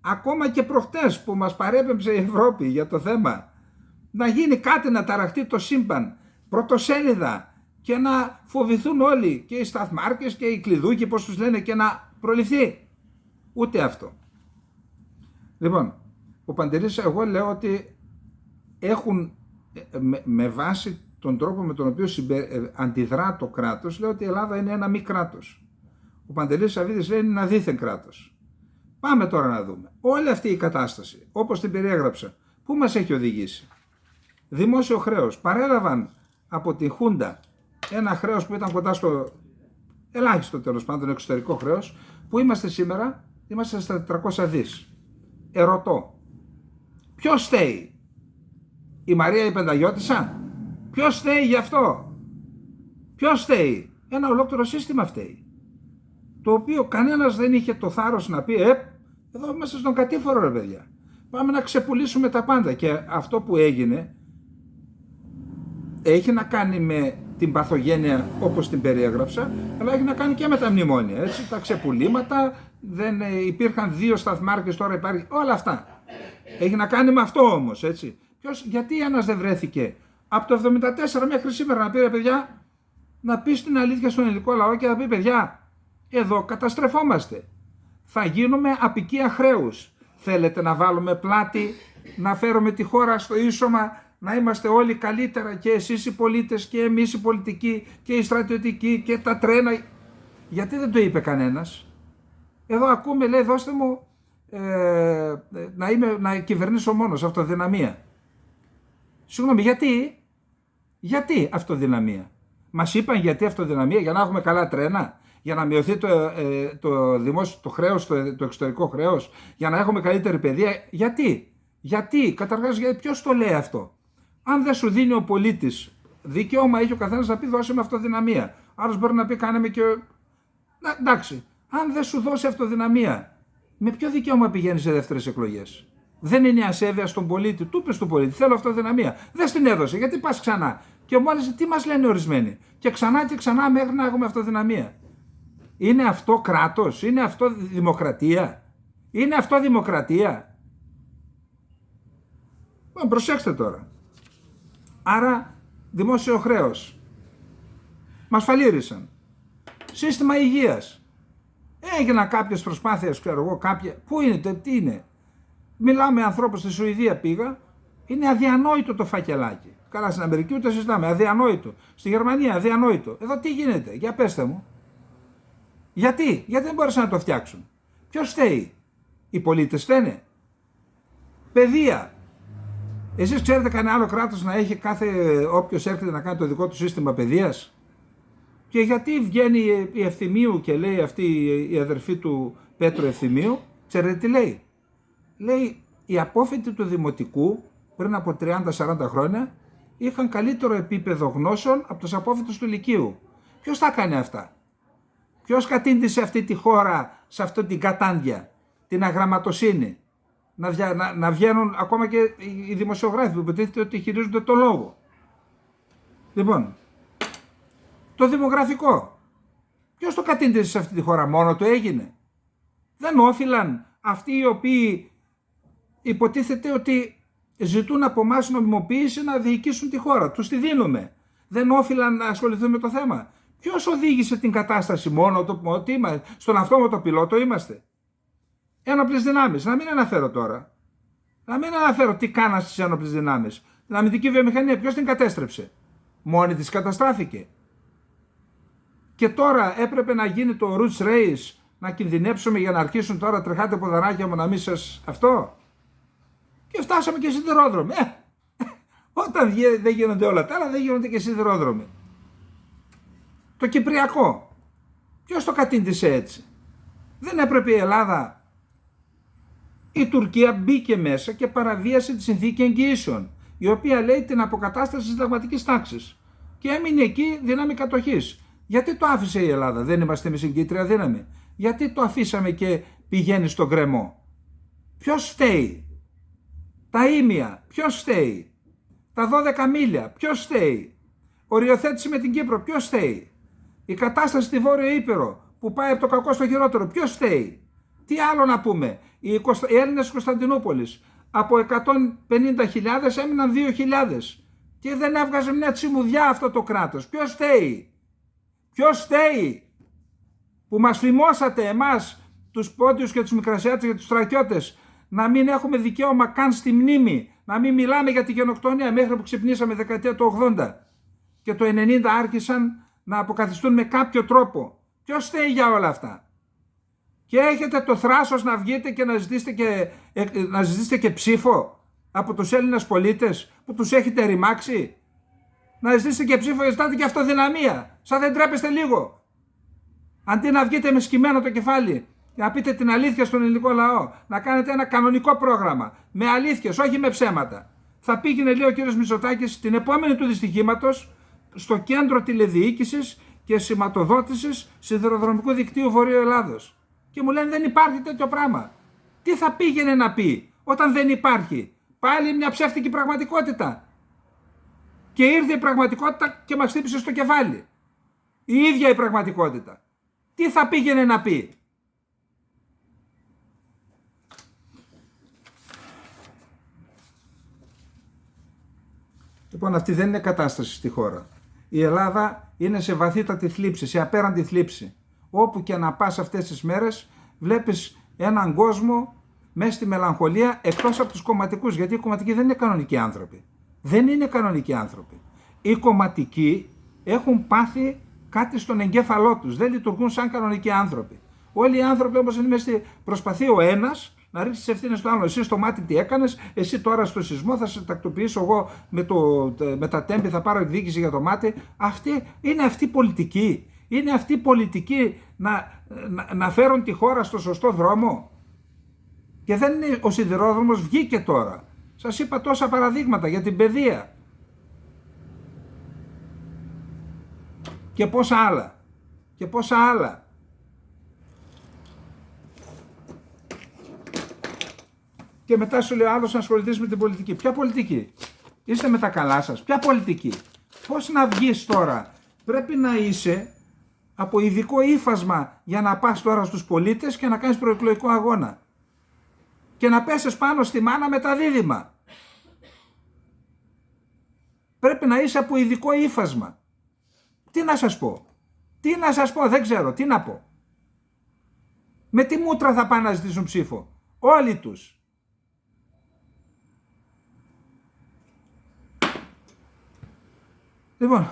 ακόμα και προχτές που μας παρέπεμψε η Ευρώπη για το θέμα να γίνει κάτι, να ταραχτεί το σύμπαν, πρωτοσέλιδα, και να φοβηθούν όλοι, και οι σταθμάρκες και οι κλειδούκοι, πώς τους λένε, και να προληφθεί? Ούτε αυτό. Λοιπόν, ο Παντελής, εγώ λέω ότι έχουν με βάση τον τρόπο με τον οποίο αντιδρά το κράτος, λέω ότι η Ελλάδα είναι ένα μη κράτος. Ο Παντελής Σαββίδης λέει είναι ένα δίθεν κράτος. Πάμε τώρα να δούμε. Όλη αυτή η κατάσταση, όπως την περιέγραψα, πού μας έχει οδηγήσει? Δημόσιο χρέος. Παρέλαβαν από τη Χούντα ένα χρέος που ήταν κοντά στο ελάχιστο, τέλος πάντων, εξωτερικό χρέος, που είμαστε σήμερα, είμαστε στα 400 δις. Ερωτώ, ποιος φταίει? Η Μαρία η Πενταγιώτισσα? Ποιος φταίει γι' αυτό? Ποιος φταίει? Ένα ολόκληρο σύστημα φταίει, το οποίο κανένας δεν είχε το θάρρος να πει εδώ μέσα στον κατήφορο, ρε παιδιά, πάμε να ξεπουλήσουμε τα πάντα. Και αυτό που έγινε έχει να κάνει με την παθογένεια όπως την περιέγραψα, αλλά έχει να κάνει και με τα μνημόνια, έτσι, τα ξεπουλήματα, δεν υπήρχαν 2 σταθμάρκες, τώρα υπάρχει, όλα αυτά. Έχει να κάνει με αυτό όμως, έτσι. Γιατί ένας δεν βρέθηκε από το 1974 μέχρι σήμερα να πει, ρε παιδιά, να πει την αλήθεια στον ελληνικό λαό και να πει, παιδιά, εδώ καταστρεφόμαστε. Θα γίνουμε απικία χρέους. Θέλετε να βάλουμε πλάτη, να φέρουμε τη χώρα στο ίσωμα, να είμαστε όλοι καλύτερα, και εσείς οι πολίτες και εμείς οι πολιτικοί και οι στρατιωτικοί και τα τρένα. Γιατί δεν το είπε κανένας? Εδώ ακούμε, λέει, δώστε μου να κυβερνήσω μόνος, αυτοδυναμία. Συγγνώμη, γιατί αυτοδυναμία? Μας είπαν γιατί αυτοδυναμία? Για να έχουμε καλά τρένα, για να μειωθεί το χρέος, το εξωτερικό χρέος, για να έχουμε καλύτερη παιδεία? Γιατί, καταρχάς, ποιος το λέει αυτό? Αν δεν σου δίνει ο πολίτης δικαίωμα, έχει ο καθένας να πει δώσε με αυτοδυναμία. Άλλος μπορεί να πει κάνε με και... εντάξει, αν δεν σου δώσει αυτοδυναμία, με ποιο δικαίωμα πηγαίνεις σε δεύτερες εκλογές? Δεν είναι ασέβεια στον πολίτη? Του είπες στον πολίτη, θέλω αυτοδυναμία. Δεν στην έδωσε, γιατί πας ξανά? Και μόλις τι μας λένε ορισμένοι? Και ξανά μέχρι να έχουμε αυτοδυναμία. Είναι αυτό κράτος? Είναι αυτό δημοκρατία? Είναι αυτό δημοκρατία? Προσέξτε τώρα. Άρα δημόσιο χρέος. Μας φαλήρισαν. Σύστημα υγείας. Έγιναν κάποιες προσπάθειες, ξέρω εγώ, πού είναι, τι είναι? Μιλάω με ανθρώπους, στη Σουηδία πήγα, είναι αδιανόητο το φακελάκι. Καλά, στην Αμερική ούτε συζητάμε, αδιανόητο. Στη Γερμανία αδιανόητο. Εδώ τι γίνεται? Για πέστε μου. Γιατί δεν μπόρεσαν να το φτιάξουν? Ποιος φταίει? Οι πολίτες φταίνε? Παιδεία. Εσείς ξέρετε κανένα άλλο κράτος να έχει όποιος έρχεται να κάνει το δικό του σύστημα παιδείας? Και γιατί βγαίνει η Ευθυμίου και λέει αυτή η αδερφή του Πέτρου Ευθυμίου, ξέρετε τι λέει? Λέει, οι απόφοιτοι του δημοτικού πριν από 30-40 χρόνια είχαν καλύτερο επίπεδο γνώσεων από τους απόφοιτους του λυκείου. Ποιος τα έκανε αυτά? Ποιος κατήντησε αυτή τη χώρα σε αυτή την κατάντια, την αγραμματοσύνη? Να βγαίνουν ακόμα και οι δημοσιογράφοι που υποτίθεται ότι χειρίζονται το λόγο. Λοιπόν, το δημογραφικό. Ποιος το κατήντησε σε αυτή τη χώρα? Μόνο του έγινε? Δεν όφυλαν αυτοί οι οποίοι υποτίθεται ότι ζητούν από εμάς νομιμοποίηση να διοικήσουν τη χώρα? Τους τη δίνουμε. Δεν όφυλαν να ασχοληθούν με το θέμα? Ποιος οδήγησε την κατάσταση? Μόνο ότι είμαστε στον αυτόματο πιλότο είμαστε? Ένοπλες δυνάμεις. Να μην αναφέρω τώρα. Να μην αναφέρω τι κάναν στις ένοπλες δυνάμεις. Την αμυντική βιομηχανία ποιος την κατέστρεψε? Μόνη της καταστράφηκε. Και τώρα έπρεπε να γίνει το roots race, να κινδυνεύσουμε για να αρχίσουν τώρα τρεχάτε ποδαράκια μου να μην σας αυτό? Και φτάσαμε και σιδηρόδρομοι. Όταν δεν γίνονται όλα τα άλλα, δεν γίνονται και σιδηρόδρομοι. Το Κυπριακό. Ποιος το κατήντησε έτσι? Δεν έπρεπε η Ελλάδα? Η Τουρκία μπήκε μέσα και παραβίασε τη συνθήκη εγγυήσεων, η οποία λέει την αποκατάσταση συνταγματικής τάξης, και έμεινε εκεί δύναμη κατοχής. Γιατί το άφησε η Ελλάδα? Δεν είμαστε εμείς εγκύτρια δύναμη? Γιατί το αφήσαμε και πηγαίνει στον γκρεμό? Ποιος φταίει? Τα ήμια, ποιος φταίει? Τα 12 μίλια, ποιος φταίει? Οριοθέτηση με την Κύπρο, ποιος φταίει? Η κατάσταση στη Βόρειο Ήπειρο που πάει από το κακό στο χειρότερο, ποιος φταίει? Τι άλλο να πούμε? Οι Έλληνες Κωνσταντινούπολης από 150.000 έμειναν 2.000 και δεν έβγαζε μια τσιμουδιά αυτό το κράτος. Ποιος φταίει? Ποιος φταίει? Που μας φημώσατε εμάς τους Πόντιους και τους Μικρασιάτες και τους Θρακιώτες να μην έχουμε δικαίωμα καν στη μνήμη, να μην μιλάμε για τη γενοκτονία μέχρι που ξυπνήσαμε δεκαετία του 80 και το 90 άρχισαν να αποκαθιστούν με κάποιο τρόπο. Ποιος φταίει για όλα αυτά? Και έχετε το θράσος να βγείτε και να ζητήσετε και ψήφο από τους Έλληνες πολίτες που τους έχετε ρημάξει? Να ζητήσετε και ψήφο, ζητάτε και αυτοδυναμία. Σαν δεν τρέπεστε λίγο? Αντί να βγείτε με σκυμμένο το κεφάλι, να πείτε την αλήθεια στον ελληνικό λαό, να κάνετε ένα κανονικό πρόγραμμα, με αλήθειες, όχι με ψέματα. Θα πήγαινε, λέει ο κύριος Μητσοτάκης, την επόμενη του δυστυχήματος στο κέντρο τηλεδιοίκησης και σηματοδότησης σιδηροδρομικού δικτύου Βορείου Ελλάδος. Και μου λένε δεν υπάρχει τέτοιο πράγμα. Τι θα πήγαινε να πει όταν δεν υπάρχει? Πάλι μια ψεύτικη πραγματικότητα. Και ήρθε η πραγματικότητα και μας χτύπησε στο κεφάλι. Η ίδια η πραγματικότητα. Τι θα πήγαινε να πει? Λοιπόν, αυτή δεν είναι κατάσταση στη χώρα. Η Ελλάδα είναι σε βαθύτατη θλίψη, σε απέραντη θλίψη. Όπου και να πας αυτές τις μέρες βλέπεις έναν κόσμο μέσα στη μελαγχολία, εκτός από τους κομματικούς, γιατί οι κομματικοί δεν είναι κανονικοί άνθρωποι. Δεν είναι κανονικοί άνθρωποι. Οι κομματικοί έχουν πάθει κάτι στον εγκέφαλό τους, δεν λειτουργούν σαν κανονικοί άνθρωποι. Όλοι οι άνθρωποι όμως προσπαθεί ο ένας να ρίξει τις ευθύνες του άλλου. Εσύ στο μάτι τι έκανες, εσύ τώρα στο σεισμό θα σε τακτοποιήσω εγώ με τα τέμπη, θα πάρω εκδίκηση για το μάτι. Είναι αυτή η πολιτική. Είναι αυτή η πολιτική να φέρουν τη χώρα στο σωστό δρόμο. Και δεν είναι ο σιδηρόδρομος, βγήκε τώρα. Σας είπα τόσα παραδείγματα για την παιδεία. Και πόσα άλλα. Και πόσα άλλα. Και μετά σου λέει ο άλλος να ασχοληθείς με την πολιτική. Ποια πολιτική? Είστε με τα καλά σας? Ποια πολιτική? Πώς να βγεις τώρα? Πρέπει να είσαι από ειδικό ύφασμα για να πας τώρα στους πολίτες και να κάνεις προεκλογικό αγώνα. Και να πέσεις πάνω στη μάνα με τα δίδυμα. Πρέπει να είσαι από ειδικό ύφασμα. Τι να σας πω? Τι να σας πω? Δεν ξέρω. Τι να πω? Με τι μούτρα θα πάνε να ζητήσουν ψήφο? Όλοι τους. Λοιπόν,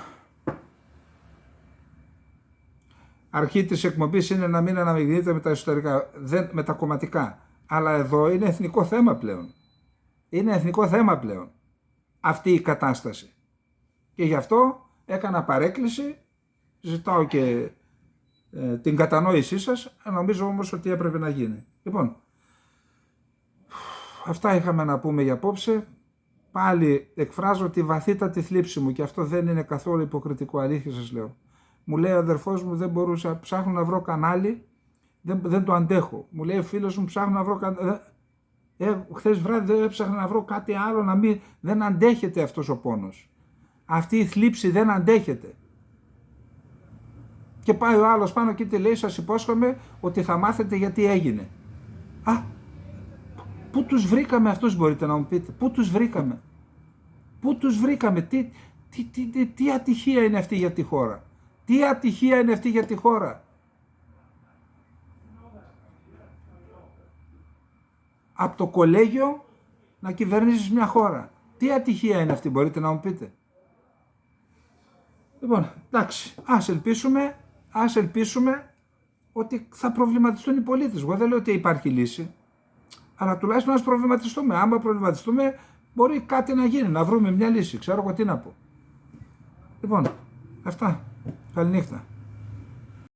αρχή της εκπομπής είναι να μην αναμειγνύεται με τα εσωτερικά, με τα κομματικά. Αλλά εδώ είναι εθνικό θέμα πλέον. Είναι εθνικό θέμα πλέον αυτή η κατάσταση. Και γι' αυτό έκανα παρέκκληση, ζητάω και την κατανόησή σας, νομίζω όμως ότι έπρεπε να γίνει. Λοιπόν, αυτά είχαμε να πούμε για απόψε. Πάλι εκφράζω τη βαθύτατη θλίψη μου και αυτό δεν είναι καθόλου υποκριτικό, αλήθεια σας λέω. Μου λέει ο αδερφός μου, δεν μπορούσα, ψάχνω να βρω κανάλι, δεν το αντέχω. Μου λέει ο φίλος μου, ψάχνω να βρω κανάλι. Χθες βράδυ δεν έψαχνα να βρω κάτι άλλο, δεν αντέχεται αυτός ο πόνος. Αυτή η θλίψη δεν αντέχεται. Και πάει ο άλλος πάνω και τι λέει, σας υπόσχομαι ότι θα μάθετε γιατί έγινε. Πού τους βρήκαμε αυτούς, μπορείτε να μου πείτε? Πού τους βρήκαμε? Πού τους βρήκαμε? Τι ατυχία είναι αυτή για τη χώρα? Τι ατυχία είναι αυτή για τη χώρα? Από το κολέγιο να κυβερνήσεις μια χώρα. Τι ατυχία είναι αυτή, μπορείτε να μου πείτε? Λοιπόν, εντάξει, ας ελπίσουμε ότι θα προβληματιστούν οι πολίτες. Εγώ δεν λέω ότι υπάρχει λύση. Αλλά τουλάχιστον ας προβληματιστούμε. Άμα προβληματιστούμε, μπορεί κάτι να γίνει, να βρούμε μια λύση. Ξέρω εγώ τι να πω. Λοιπόν, αυτά. Καληνύχτα.